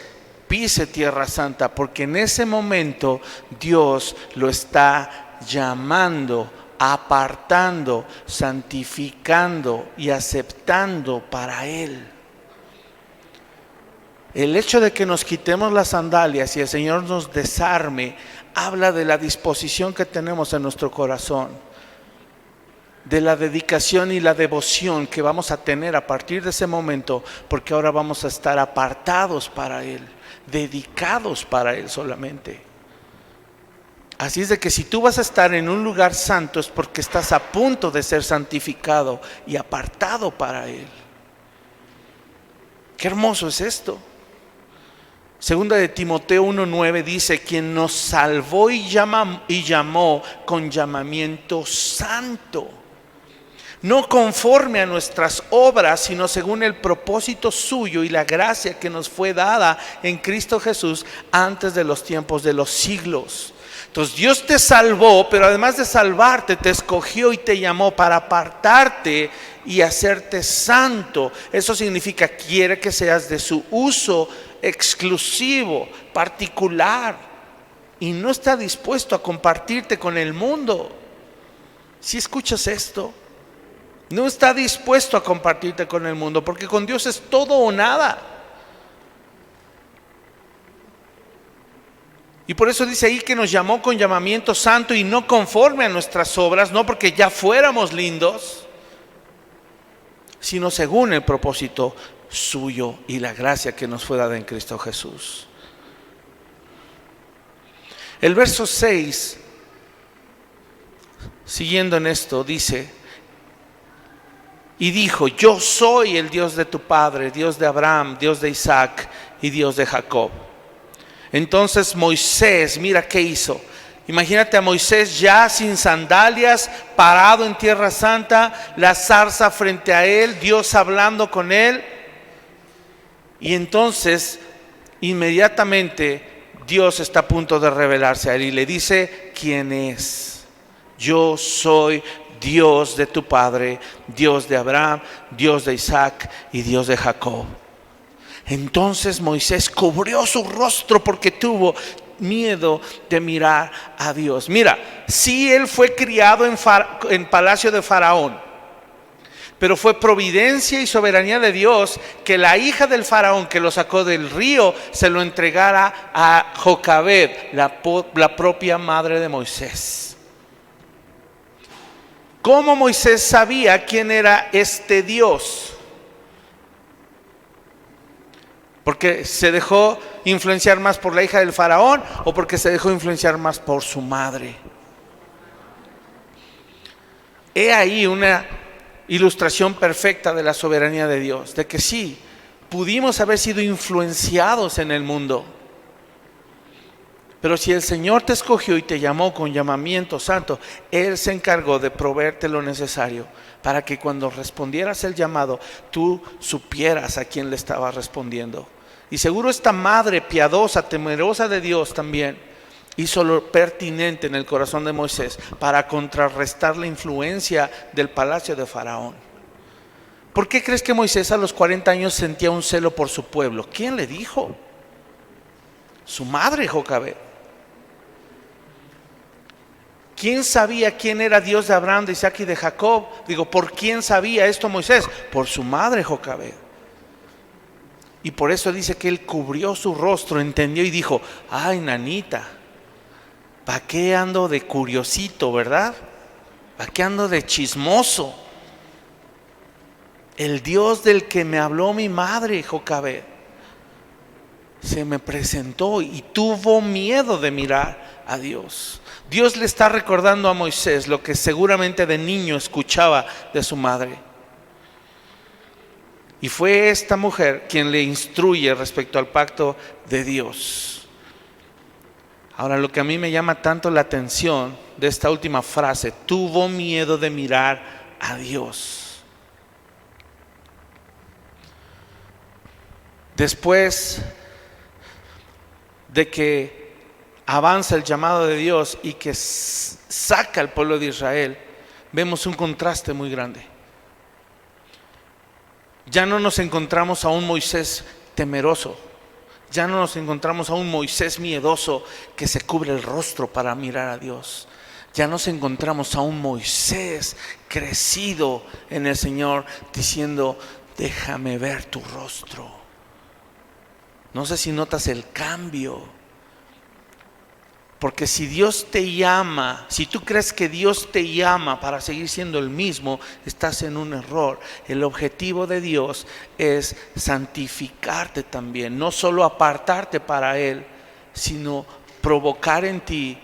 pise tierra santa, porque en ese momento Dios lo está llamando, apartando, santificando y aceptando para Él. El hecho de que nos quitemos las sandalias y el Señor nos desarme, habla de la disposición que tenemos en nuestro corazón, de la dedicación y la devoción que vamos a tener a partir de ese momento, porque ahora vamos a estar apartados para Él, dedicados para Él solamente. Así es de que si tú vas a estar en un lugar santo es porque estás a punto de ser santificado y apartado para Él. Qué hermoso es esto. Segunda de Timoteo 1:9 dice, quien nos salvó y llamó con llamamiento santo, no conforme a nuestras obras, sino según el propósito suyo y la gracia que nos fue dada en Cristo Jesús antes de los tiempos de los siglos. Entonces Dios te salvó, pero además de salvarte, te escogió y te llamó para apartarte y hacerte santo. Eso significa, quiere que seas de su uso exclusivo, particular, y no está dispuesto a compartirte con el mundo. Si escuchas esto, no está dispuesto a compartirte con el mundo, porque con Dios es todo o nada. Y por eso dice ahí que nos llamó con llamamiento santo y no conforme a nuestras obras, no porque ya fuéramos lindos, sino según el propósito suyo y la gracia que nos fue dada en Cristo Jesús. El verso 6, siguiendo en esto, dice: y dijo, yo soy el Dios de tu padre, Dios de Abraham, Dios de Isaac y Dios de Jacob. Entonces Moisés, mira qué hizo. Imagínate a Moisés ya sin sandalias, parado en tierra santa, la zarza frente a él, Dios hablando con él. Y entonces inmediatamente Dios está a punto de revelarse a él y le dice quién es. Yo soy Dios de tu padre, Dios de Abraham, Dios de Isaac y Dios de Jacob. Entonces Moisés cubrió su rostro porque tuvo miedo de mirar a Dios. Mira, sí, él fue criado en palacio de Faraón, pero fue providencia y soberanía de Dios que la hija del Faraón que lo sacó del río se lo entregara a Jocabed, la propia madre de Moisés. ¿Cómo Moisés sabía quién era este Dios? ¿Porque se dejó influenciar más por la hija del Faraón o porque se dejó influenciar más por su madre? He ahí una ilustración perfecta de la soberanía de Dios, de que sí, pudimos haber sido influenciados en el mundo, pero si el Señor te escogió y te llamó con llamamiento santo, Él se encargó de proveerte lo necesario para que cuando respondieras el llamado, tú supieras a quién le estabas respondiendo. Y seguro esta madre piadosa, temerosa de Dios también, hizo lo pertinente en el corazón de Moisés para contrarrestar la influencia del palacio de Faraón. ¿Por qué crees que Moisés a los 40 años sentía un celo por su pueblo? ¿Quién le dijo? Su madre Jocabed. ¿Quién sabía quién era Dios de Abraham, de Isaac y de Jacob? Digo, ¿por quién sabía esto Moisés? Por su madre Jocabed. Y por eso dice que él cubrió su rostro, entendió y dijo, ay, nanita, ¿para qué ando de curiosito, verdad? ¿Para qué ando de chismoso? El Dios del que me habló mi madre Jocabed se me presentó y tuvo miedo de mirar a Dios. Dios le está recordando a Moisés lo que seguramente de niño escuchaba de su madre. Y fue esta mujer quien le instruye respecto al pacto de Dios. Ahora, lo que a mí me llama tanto la atención de esta última frase, tuvo miedo de mirar a Dios. Después de que avanza el llamado de Dios y que saca al pueblo de Israel, vemos un contraste muy grande. Ya no nos encontramos a un Moisés temeroso, ya no nos encontramos a un Moisés miedoso que se cubre el rostro para mirar a Dios. Ya nos encontramos a un Moisés crecido en el Señor diciendo, déjame ver tu rostro. No sé si notas el cambio. Porque si Dios te llama, si tú crees que Dios te llama para seguir siendo el mismo, estás en un error. El objetivo de Dios es santificarte también, no solo apartarte para Él, sino provocar en ti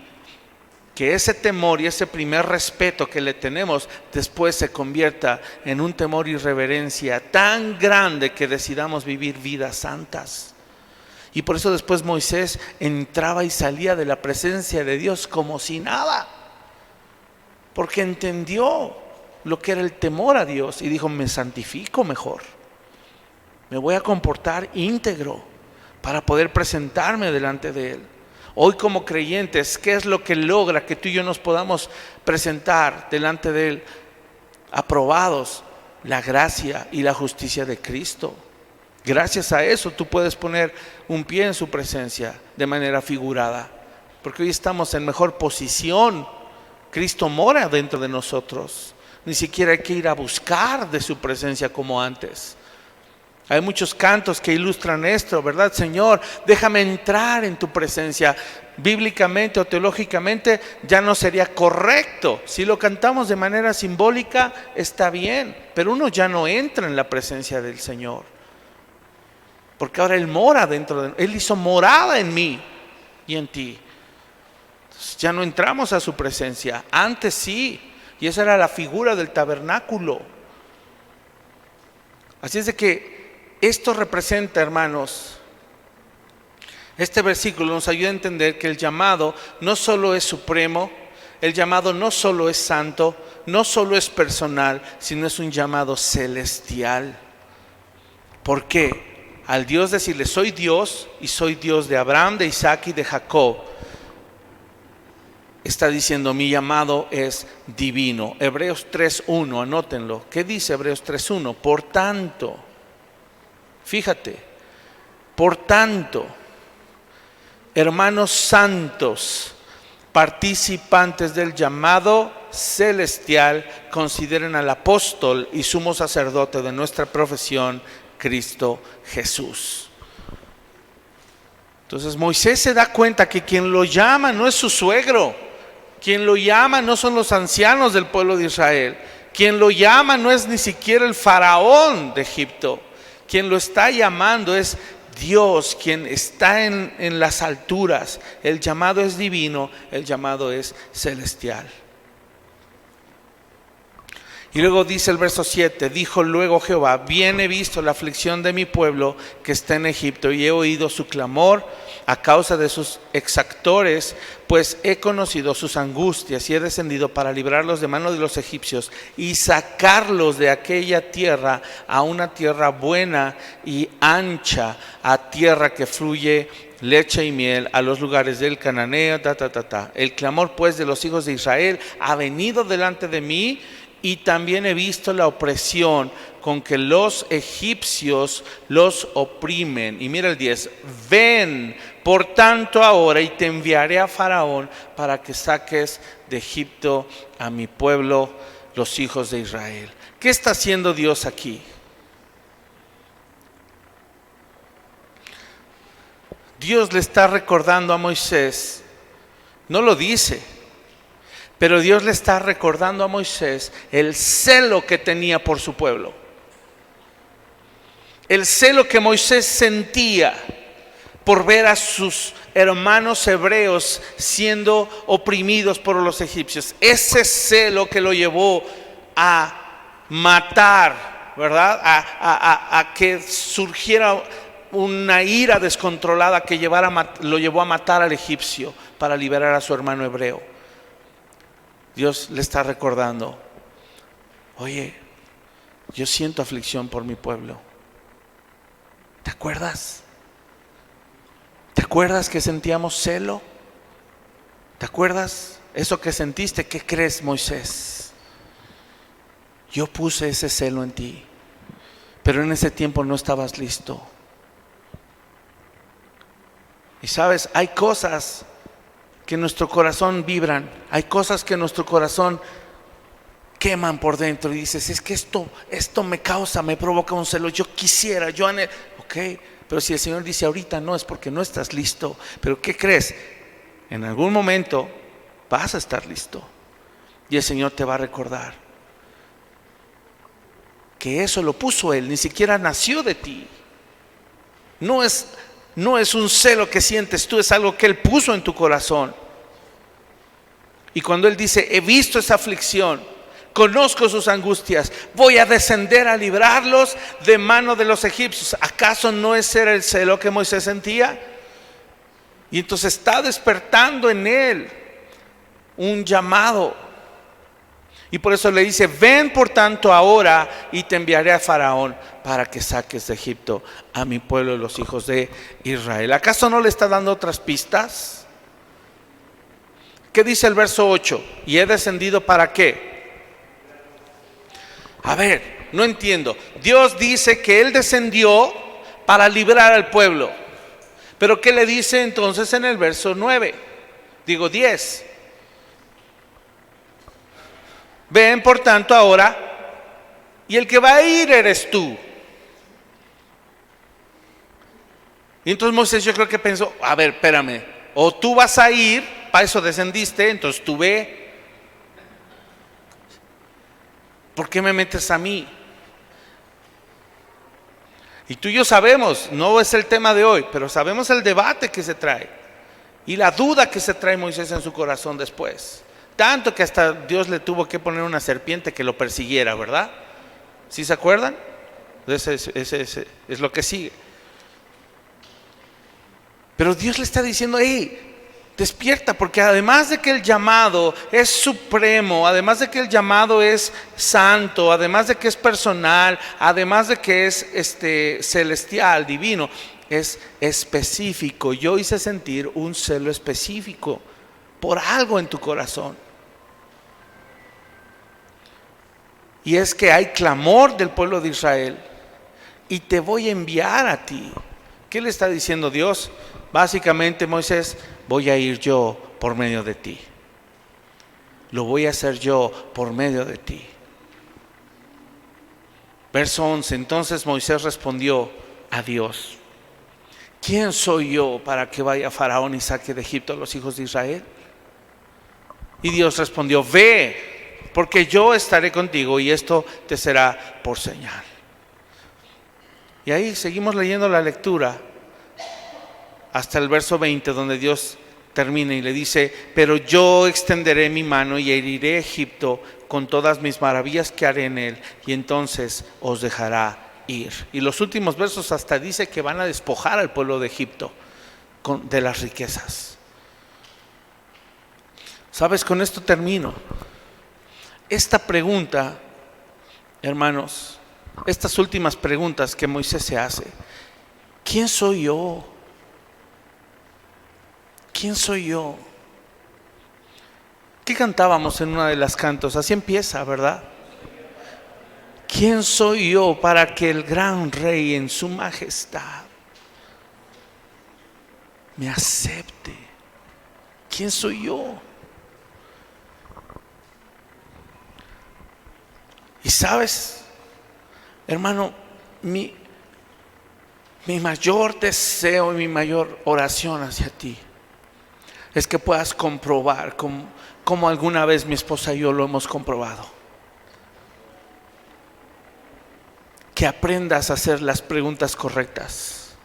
que ese temor y ese primer respeto que le tenemos después se convierta en un temor y reverencia tan grande que decidamos vivir vidas santas. Y por eso después Moisés entraba y salía de la presencia de Dios como si nada, porque entendió lo que era el temor a Dios y dijo, me santifico mejor, me voy a comportar íntegro para poder presentarme delante de Él. Hoy como creyentes, ¿qué es lo que logra que tú y yo nos podamos presentar delante de Él aprobados? La gracia y la justicia de Cristo. Gracias a eso tú puedes poner un pie en su presencia de manera figurada, porque hoy estamos en mejor posición. Cristo mora dentro de nosotros. Ni siquiera hay que ir a buscar de su presencia como antes. Hay muchos cantos que ilustran esto, ¿verdad? Señor, déjame entrar en tu presencia. Bíblicamente o teológicamente ya no sería correcto. Si lo cantamos de manera simbólica, está bien, pero uno ya no entra en la presencia del Señor, porque ahora Él mora dentro de nosotros. Él hizo morada en mí y en ti. Entonces, ya no entramos a su presencia. Antes sí, y esa era la figura del tabernáculo. Así es de que esto representa, hermanos, este versículo nos ayuda a entender que el llamado no solo es supremo, el llamado no solo es santo, no solo es personal, sino es un llamado celestial. ¿Por qué? Al Dios decirle, soy Dios y soy Dios de Abraham, de Isaac y de Jacob, está diciendo, mi llamado es divino. Hebreos 3:1, anótenlo. ¿Qué dice Hebreos 3:1? Por tanto, fíjate, por tanto, hermanos santos, participantes del llamado celestial, consideren al apóstol y sumo sacerdote de nuestra profesión, Cristo Jesús. Entonces Moisés se da cuenta que quien lo llama no es su suegro, quien lo llama no son los ancianos del pueblo de Israel, quien lo llama no es ni siquiera el faraón de Egipto, quien lo está llamando es Dios, quien está en las alturas. El llamado es divino, el llamado es celestial. Y luego dice el verso 7, dijo luego Jehová, bien he visto la aflicción de mi pueblo que está en Egipto y he oído su clamor a causa de sus exactores, pues he conocido sus angustias y he descendido para librarlos de mano de los egipcios y sacarlos de aquella tierra a una tierra buena y ancha, a tierra que fluye leche y miel, a los lugares del cananeo, El clamor pues de los hijos de Israel ha venido delante de mí, y también he visto la opresión con que los egipcios los oprimen. Y mira el 10, ven por tanto ahora y te enviaré a Faraón para que saques de Egipto a mi pueblo, los hijos de Israel. ¿Qué está haciendo Dios aquí? Dios le está recordando a Moisés, no lo dice, pero Dios le está recordando a Moisés el celo que tenía por su pueblo. El celo que Moisés sentía por ver a sus hermanos hebreos siendo oprimidos por los egipcios. Ese celo que lo llevó a matar, ¿verdad? A que surgiera una ira descontrolada que lo llevó a matar al egipcio para liberar a su hermano hebreo. Dios le está recordando, oye, yo siento aflicción por mi pueblo. ¿Te acuerdas? ¿Te acuerdas que sentíamos celo? ¿Te acuerdas eso que sentiste? ¿Qué crees, Moisés? Yo puse ese celo en ti, pero en ese tiempo no estabas listo. Y sabes, hay cosas que en nuestro corazón vibran, hay cosas que en nuestro corazón queman por dentro y dices, es que esto me provoca un celo, yo quisiera, yo anhelo. Ok, pero si el Señor dice ahorita no, es porque no estás listo. Pero ¿qué crees? En algún momento vas a estar listo y el Señor te va a recordar que eso lo puso Él, ni siquiera nació de ti. No es un celo que sientes tú, es algo que Él puso en tu corazón. Y cuando Él dice, he visto esa aflicción, conozco sus angustias, voy a descender a librarlos de mano de los egipcios, ¿acaso no ese era el celo que Moisés sentía? Y entonces está despertando en él un llamado. Y por eso le dice, ven por tanto ahora y te enviaré a Faraón para que saques de Egipto a mi pueblo, los hijos de Israel. ¿Acaso no le está dando otras pistas? ¿Qué dice el verso 8? ¿Y he descendido para qué? A ver, no entiendo. Dios dice que Él descendió para librar al pueblo. Pero ¿qué le dice entonces en el verso 10? Ven por tanto ahora, y el que va a ir eres tú. Y entonces Moisés, yo creo que pensó, a ver, espérame, o tú vas a ir, para eso descendiste, entonces tú ve. ¿Por qué me metes a mí? Y tú y yo sabemos, no es el tema de hoy, pero sabemos el debate que se trae y la duda que se trae Moisés en su corazón después. Tanto que hasta Dios le tuvo que poner una serpiente que lo persiguiera, ¿verdad? ¿Sí se acuerdan? Ese es lo que sigue. Pero Dios le está diciendo, hey, despierta, porque además de que el llamado es supremo, además de que el llamado es santo, además de que es personal, además de que es celestial, divino, es específico. Yo hice sentir un celo específico por algo en tu corazón. Y es que hay clamor del pueblo de Israel y te voy a enviar a ti. ¿Qué le está diciendo Dios? Básicamente, Moisés, voy a ir yo por medio de ti. Lo voy a hacer yo por medio de ti. Verso 11, entonces Moisés respondió a Dios, ¿quién soy yo para que vaya Faraón y saque de Egipto a los hijos de Israel? Y Dios respondió, ve, porque yo estaré contigo y esto te será por señal. Y ahí seguimos leyendo la lectura hasta el verso 20, donde Dios termina y le dice, pero yo extenderé mi mano y heriré a Egipto con todas mis maravillas que haré en él, y entonces os dejará ir. Y los últimos versos hasta dice que van a despojar al pueblo de Egipto de las riquezas. ¿Sabes? Con esto termino. Esta pregunta, hermanos, estas últimas preguntas que Moisés se hace, ¿quién soy yo? ¿Quién soy yo? ¿Qué cantábamos en una de las cantos? Así empieza, ¿verdad? ¿Quién soy yo para que el gran rey en su majestad me acepte? ¿Quién soy yo? Y sabes, hermano, mi mayor deseo y mi mayor oración hacia ti es que puedas comprobar como alguna vez mi esposa y yo lo hemos comprobado. Que aprendas a hacer las preguntas correctas.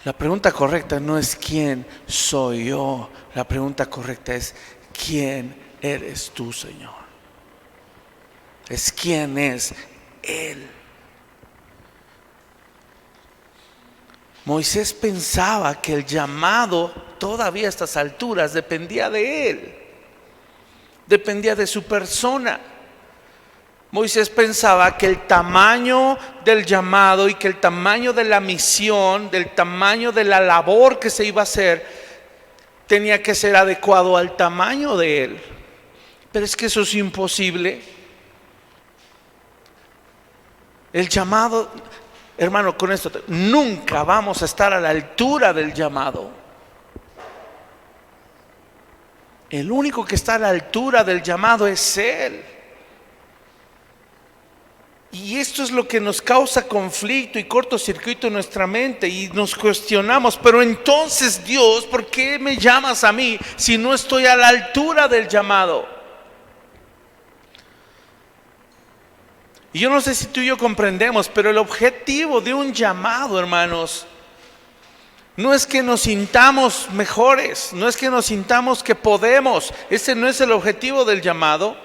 La pregunta correcta no es quién soy yo. La pregunta correcta es quién eres tú, Señor. Es quién es Él. Moisés pensaba que el llamado todavía a estas alturas dependía de él, dependía de su persona. Moisés pensaba que el tamaño del llamado y que el tamaño de la misión, del tamaño de la labor que se iba a hacer, tenía que ser adecuado al tamaño de él. Pero es que eso es imposible. El llamado, hermano, con esto, nunca vamos a estar a la altura del llamado. El único que está a la altura del llamado es Él. Y esto es lo que nos causa conflicto y cortocircuito en nuestra mente y nos cuestionamos, pero entonces Dios, ¿por qué me llamas a mí si no estoy a la altura del llamado? Y yo no sé si tú y yo comprendemos, pero el objetivo de un llamado, hermanos, no es que nos sintamos mejores, no es que nos sintamos que podemos. Ese no es el objetivo del llamado.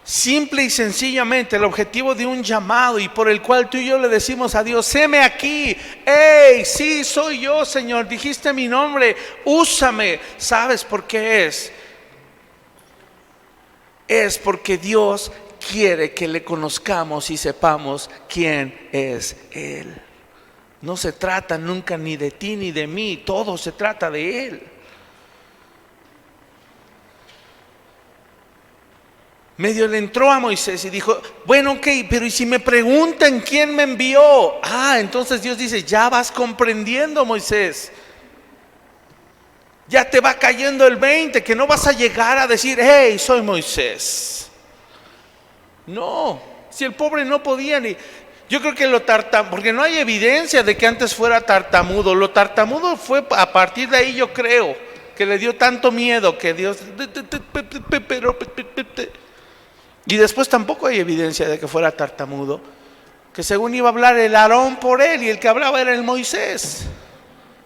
Simple y sencillamente el objetivo de un llamado y por el cual tú y yo le decimos a Dios, heme aquí, hey, sí, soy yo, Señor, dijiste mi nombre, úsame. ¿Sabes por qué es? Es porque Dios quiere que le conozcamos y sepamos quién es Él. No se trata nunca ni de ti ni de mí, todo se trata de Él. Medio le entró a Moisés y dijo, bueno, ok, pero ¿y si me preguntan quién me envió? Entonces Dios dice, ya vas comprendiendo, Moisés. Ya te va cayendo el 20, que no vas a llegar a decir, hey, soy Moisés. No, si el pobre no podía ni... Yo creo que porque no hay evidencia de que antes fuera tartamudo. Lo tartamudo fue a partir de ahí, yo creo, que le dio tanto miedo que Dios... Y después tampoco hay evidencia de que fuera tartamudo, que según iba a hablar el Aarón por él y el que hablaba era el Moisés.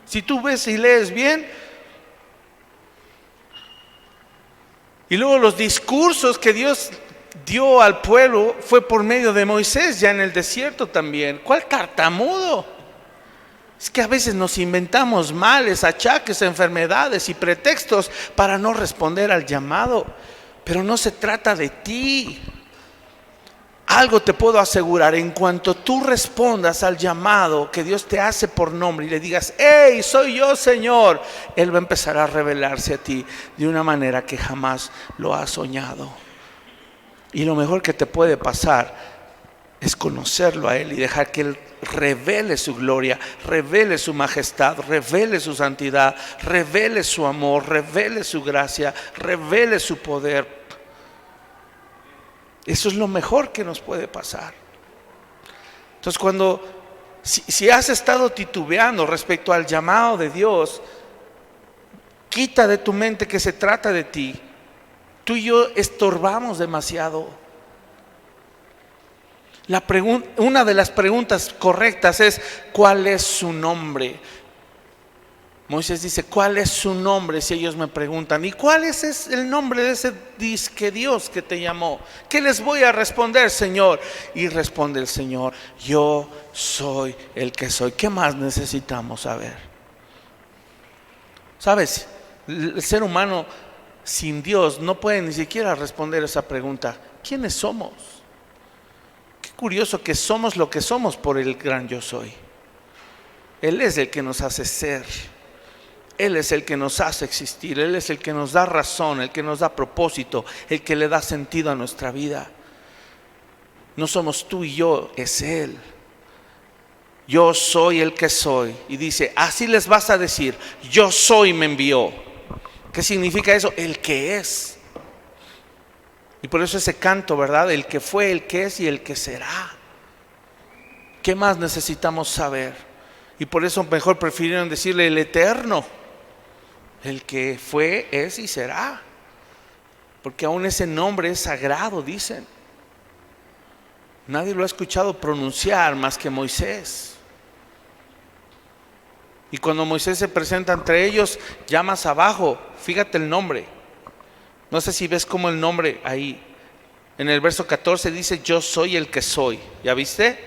Si tú ves y lees bien. Y luego los discursos que Dios dio al pueblo fue por medio de Moisés, ya en el desierto también. ¿Cuál tartamudo? Es que a veces nos inventamos males, achaques, enfermedades y pretextos para no responder al llamado. Pero no se trata de ti. Algo te puedo asegurar, en cuanto tú respondas al llamado que Dios te hace por nombre y le digas, hey, soy yo, Señor, Él va a empezar a revelarse a ti de una manera que jamás lo has soñado. Y lo mejor que te puede pasar es conocerlo a Él y dejar que Él revele su gloria, revele su majestad, revele su santidad, revele su amor, revele su gracia, revele su poder. Eso es lo mejor que nos puede pasar. Entonces si has estado titubeando respecto al llamado de Dios, quita de tu mente que se trata de ti. Tú y yo estorbamos demasiado. Una de las preguntas correctas es, ¿cuál es su nombre? Moisés dice, ¿cuál es su nombre? Si ellos me preguntan, ¿y cuál es el nombre de ese disque Dios que te llamó? ¿Qué les voy a responder, Señor? Y responde el Señor, yo soy el que soy. ¿Qué más necesitamos saber? ¿Sabes? El ser humano sin Dios no puede ni siquiera responder esa pregunta. ¿Quiénes somos? Qué curioso que somos lo que somos por el gran yo soy. Él es el que nos hace ser. Él es el que nos hace existir. Él es el que nos da razón, el que nos da propósito, el que le da sentido a nuestra vida. No somos tú y yo, es Él. Yo soy el que soy. Y dice, así les vas a decir, yo soy me envió. ¿Qué significa eso? El que es. Y por eso ese canto, ¿verdad? El que fue, el que es y el que será. ¿Qué más necesitamos saber? Y por eso mejor prefirieron decirle el eterno. El que fue, es y será. Porque aún ese nombre es sagrado, dicen. Nadie lo ha escuchado pronunciar más que Moisés. Y cuando Moisés se presenta entre ellos, ya más abajo, fíjate el nombre. No sé si ves cómo el nombre ahí. En el verso 14 dice, yo soy el que soy. ¿Ya viste?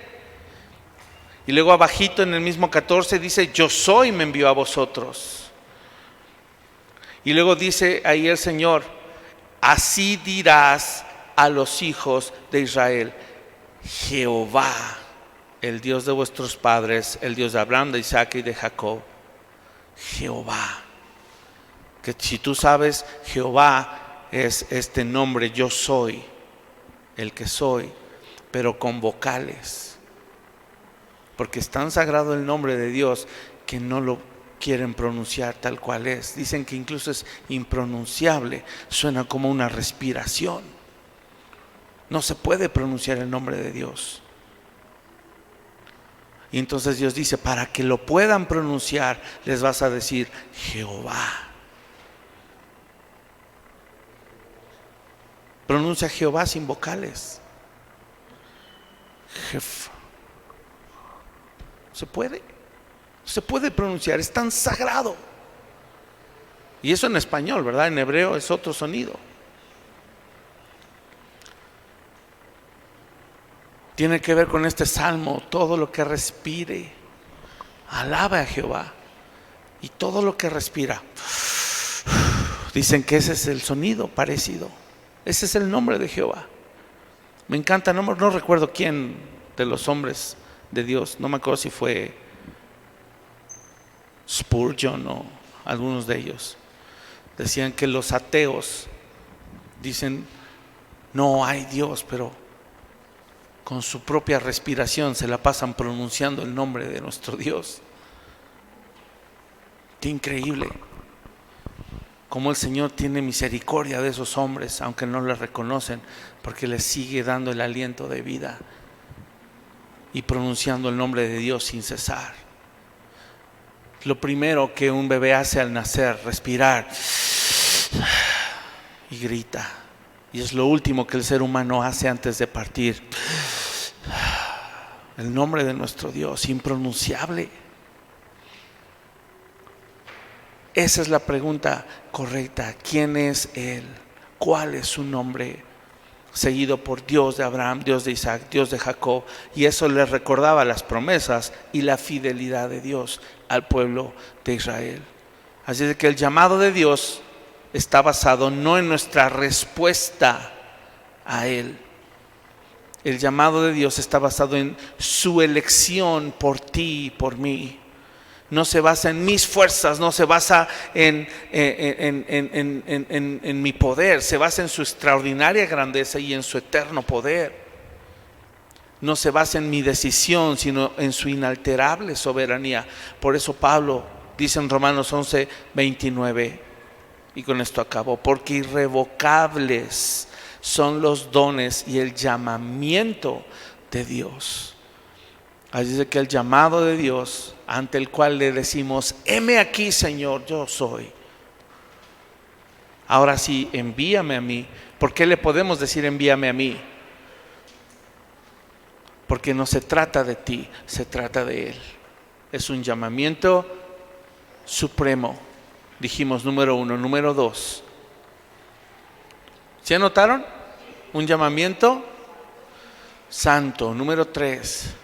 Y luego abajito en el mismo 14 dice, yo soy me envió a vosotros. Y luego dice ahí el Señor, así dirás a los hijos de Israel, Jehová, el Dios de vuestros padres, el Dios de Abraham, de Isaac y de Jacob. Jehová. Que si tú sabes, Jehová es este nombre, yo soy, el que soy, pero con vocales. Porque es tan sagrado el nombre de Dios que no lo quieren pronunciar tal cual es. Dicen que incluso es impronunciable, suena como una respiración. No se puede pronunciar el nombre de Dios. Y entonces Dios dice, para que lo puedan pronunciar, les vas a decir Jehová. Pronuncia Jehová sin vocales. ¿Se puede? Se puede pronunciar, es tan sagrado. Y eso en español, ¿verdad? En hebreo es otro sonido. Tiene que ver con este salmo, todo lo que respire, alaba a Jehová. Y todo lo que respira, dicen que ese es el sonido parecido. Ese es el nombre de Jehová. Me encanta, no recuerdo quién de los hombres de Dios, no me acuerdo si fue Spurgeon o algunos de ellos, decían que los ateos dicen no hay Dios, pero con su propia respiración se la pasan pronunciando el nombre de nuestro Dios. Qué increíble cómo el Señor tiene misericordia de esos hombres, aunque no les reconocen, porque les sigue dando el aliento de vida y pronunciando el nombre de Dios sin cesar. Lo primero que un bebé hace al nacer, respirar y grita. Y es lo último que el ser humano hace antes de partir. El nombre de nuestro Dios, impronunciable. Esa es la pregunta correcta. ¿Quién es Él? ¿Cuál es su nombre? Seguido por Dios de Abraham, Dios de Isaac, Dios de Jacob. Y eso les recordaba las promesas y la fidelidad de Dios al pueblo de Israel. Así es que el llamado de Dios está basado no en nuestra respuesta a Él. El llamado de Dios está basado en su elección por ti y por mí. No se basa en mis fuerzas, no se basa en mi poder, se basa en su extraordinaria grandeza y en su eterno poder. No se basa en mi decisión, sino en su inalterable soberanía. Por eso Pablo dice en Romanos 11:29, y con esto acabo, porque irrevocables son los dones y el llamamiento de Dios. Así es que el llamado de Dios, ante el cual le decimos, heme aquí, Señor, yo soy. Ahora sí, envíame a mí. ¿Por qué le podemos decir envíame a mí? Porque no se trata de ti, se trata de Él. Es un llamamiento supremo. Dijimos número 1, número 2. ¿Se anotaron? Un llamamiento santo. Número 3.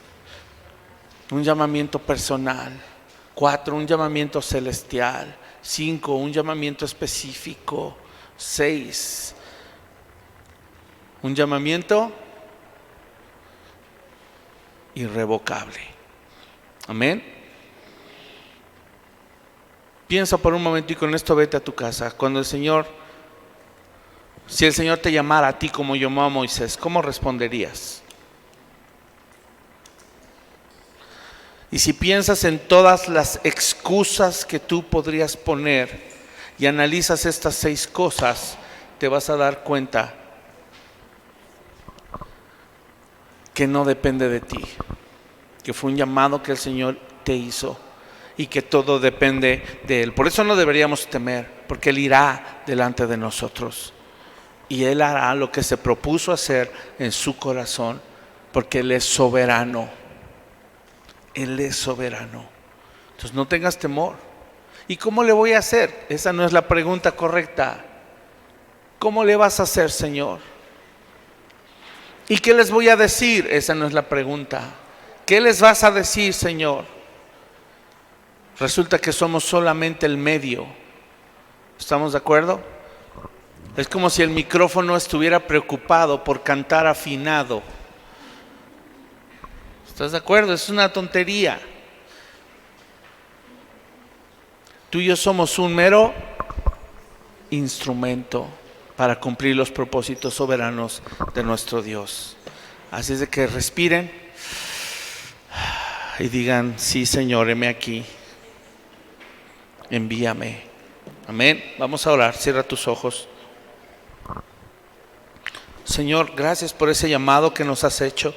Un llamamiento personal. 4, un llamamiento celestial. 5, un llamamiento específico. 6, un llamamiento irrevocable. Amén. Piensa por un momento y con esto vete a tu casa. Si el Señor te llamara a ti como llamó a Moisés, ¿cómo responderías? Y si piensas en todas las excusas que tú podrías poner y analizas estas 6 cosas, te vas a dar cuenta que no depende de ti, que fue un llamado que el Señor te hizo y que todo depende de Él. Por eso no deberíamos temer, porque Él irá delante de nosotros y Él hará lo que se propuso hacer en su corazón, porque Él es soberano. Él es soberano. Entonces no tengas temor. ¿Y cómo le voy a hacer? Esa no es la pregunta correcta. ¿Cómo le vas a hacer, Señor? ¿Y qué les voy a decir? Esa no es la pregunta. ¿Qué les vas a decir, Señor? Resulta que somos solamente el medio. ¿Estamos de acuerdo? Es como si el micrófono estuviera preocupado por cantar afinado. ¿Estás de acuerdo? Es una tontería. Tú y yo somos un mero instrumento para cumplir los propósitos soberanos de nuestro Dios. Así es de que respiren y digan, sí, Señor, heme aquí, envíame. Amén. Vamos a orar. Cierra tus ojos. Señor, gracias por ese llamado que nos has hecho,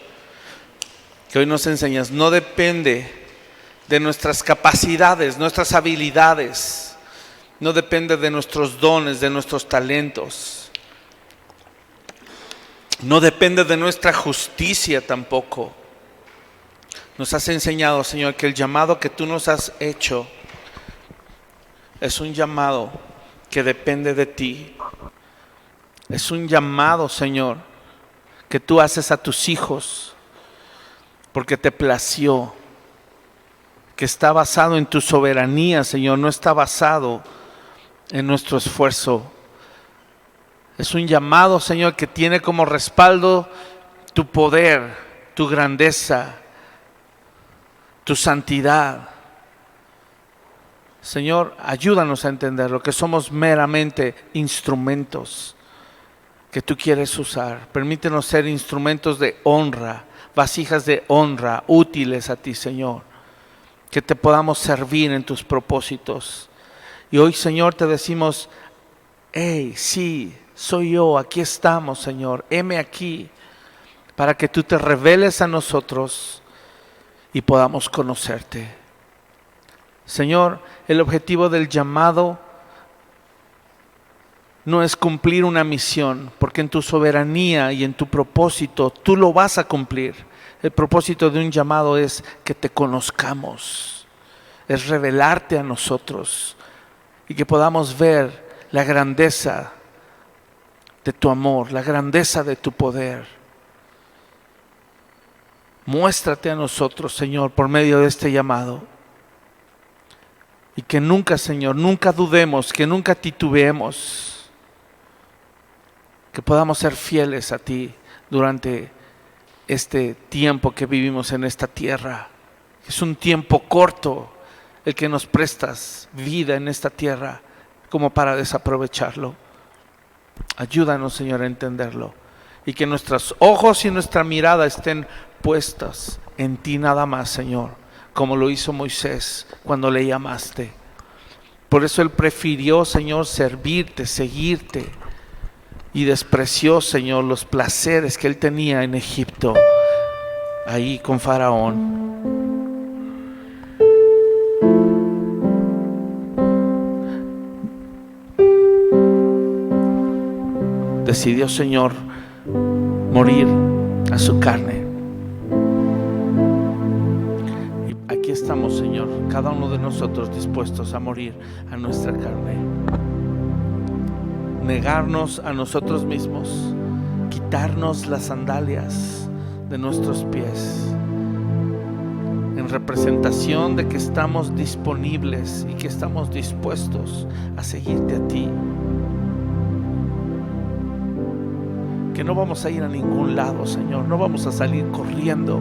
que hoy nos enseñas. No depende de nuestras capacidades, nuestras habilidades. No depende de nuestros dones, de nuestros talentos. No depende de nuestra justicia tampoco. Nos has enseñado, Señor, que el llamado que tú nos has hecho es un llamado que depende de ti. Es un llamado, Señor, que tú haces a tus hijos porque te plació, que está basado en tu soberanía, Señor, no está basado en nuestro esfuerzo. Es un llamado, Señor, que tiene como respaldo tu poder, tu grandeza, tu santidad. Señor, ayúdanos a entenderlo, que somos meramente instrumentos que tú quieres usar. Permítenos ser instrumentos de honra, vasijas de honra, útiles a ti, Señor. Que te podamos servir en tus propósitos. Y hoy, Señor, te decimos, hey, sí, soy yo, aquí estamos, Señor, heme aquí, para que tú te reveles a nosotros y podamos conocerte. Señor, el objetivo del llamado no es cumplir una misión, porque en tu soberanía y en tu propósito tú lo vas a cumplir. El propósito de un llamado es que te conozcamos, es revelarte a nosotros y que podamos ver la grandeza de tu amor, la grandeza de tu poder. Muéstrate a nosotros, Señor, por medio de este llamado. Y que nunca, Señor, nunca dudemos, que nunca titubeemos, que podamos ser fieles a ti durante este tiempo que vivimos en esta tierra. Es un tiempo corto el que nos prestas vida en esta tierra como para desaprovecharlo. Ayúdanos, Señor, a entenderlo y que nuestros ojos y nuestra mirada estén puestas en ti nada más, Señor, como lo hizo Moisés cuando le llamaste. Por eso él prefirió, Señor, servirte, seguirte, y despreció, Señor, los placeres que él tenía en Egipto, ahí con Faraón. Decidió, Señor, morir a su carne. Y aquí estamos, Señor, cada uno de nosotros dispuestos a morir a nuestra carne. Negarnos a nosotros mismos, quitarnos las sandalias de nuestros pies, en representación de que estamos disponibles y que estamos dispuestos a seguirte a ti. Que no vamos a ir a ningún lado, Señor, no vamos a salir corriendo,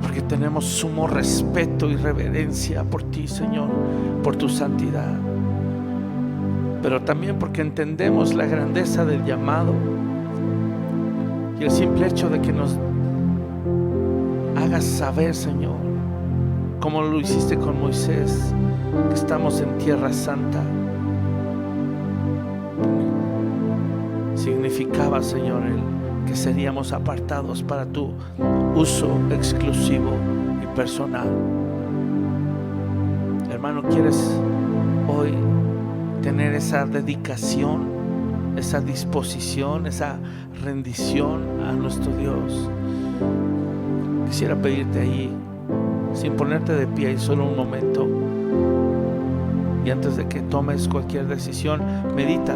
porque tenemos sumo respeto y reverencia por ti, Señor, por tu santidad, pero también porque entendemos la grandeza del llamado y el simple hecho de que nos hagas saber, Señor, como lo hiciste con Moisés, que estamos en tierra santa. Significaba, Señor, que seríamos apartados para tu uso exclusivo y personal. Hermano, ¿quieres hoy tener esa dedicación, esa disposición, esa rendición a nuestro Dios? Quisiera pedirte ahí, sin ponerte de pie, y solo un momento, y antes de que tomes cualquier decisión, medita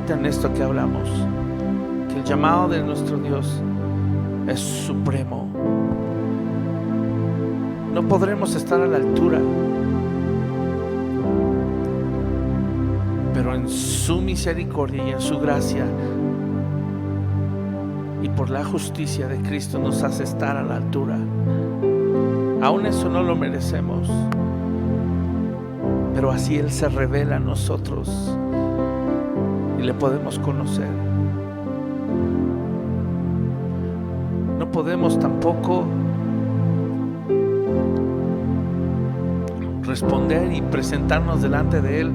en esto que hablamos, que el llamado de nuestro Dios es supremo. No podremos estar a la altura, pero en su misericordia y en su gracia y por la justicia de Cristo nos hace estar a la altura. Aún eso no lo merecemos, pero así Él se revela a nosotros y le podemos conocer. No podemos tampoco responder y presentarnos delante de Él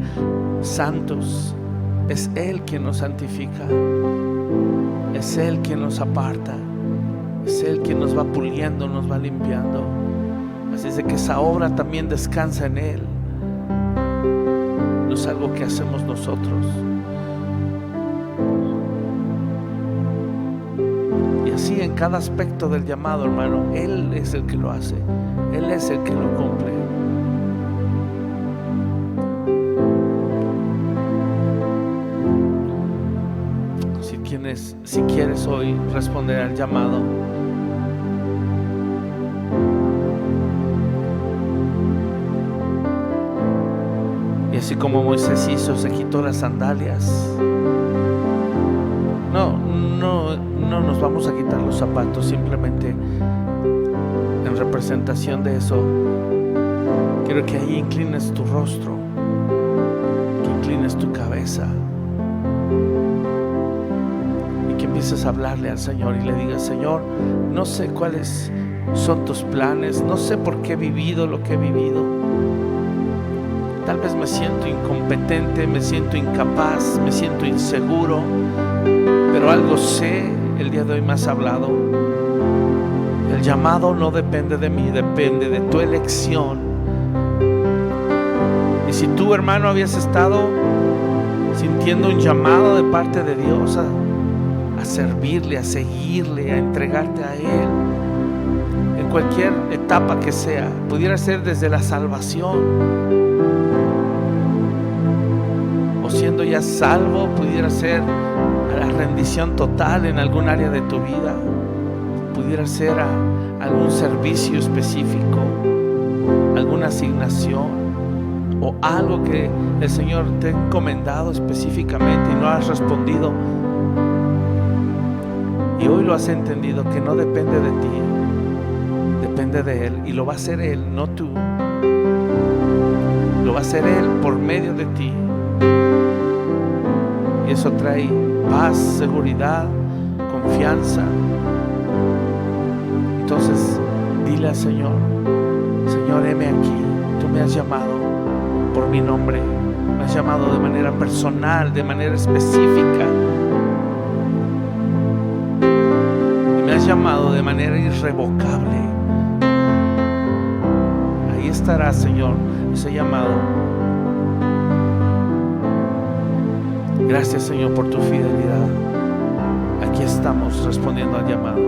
santos. Es Él quien nos santifica, es Él quien nos aparta, es Él quien nos va puliendo, nos va limpiando. Así es de que esa obra también descansa en Él, no es algo que hacemos nosotros. Y así en cada aspecto del llamado, hermano, Él es el que lo hace, Él es el que lo cumple. Si quieres hoy responder al llamado, y así como Moisés hizo, se quitó las sandalias. No nos vamos a quitar los zapatos, simplemente en representación de eso quiero que ahí inclines tu rostro, que inclines tu cabeza y que empieces a hablarle al Señor y le digas: Señor, no sé cuáles son tus planes, no sé por qué he vivido lo que he vivido. Tal vez me siento incompetente, me siento incapaz, me siento inseguro, pero algo sé, el día de hoy me has hablado. El llamado no depende de mí, depende de tu elección. Y si tú, hermano, habías estado sintiendo un llamado de parte de Dios a servirle, a seguirle, a entregarte a Él, en cualquier etapa que sea, pudiera ser desde la salvación, o siendo ya salvo, pudiera ser a la rendición total en algún área de tu vida, pudiera ser a algún servicio específico, alguna asignación o algo que el Señor te ha encomendado específicamente y no has respondido, y hoy lo has entendido que no depende de ti, depende de Él, y lo va a hacer Él, no tú. Lo va a hacer Él por medio de ti, y eso trae paz, seguridad, confianza. Entonces dile al Señor: Señor, heme aquí, tú me has llamado por mi nombre, me has llamado de manera personal, de manera específica, y me has llamado de manera irrevocable. Ahí estará, Señor, ese llamado. Gracias, Señor, por tu fidelidad. Aquí estamos respondiendo al llamado.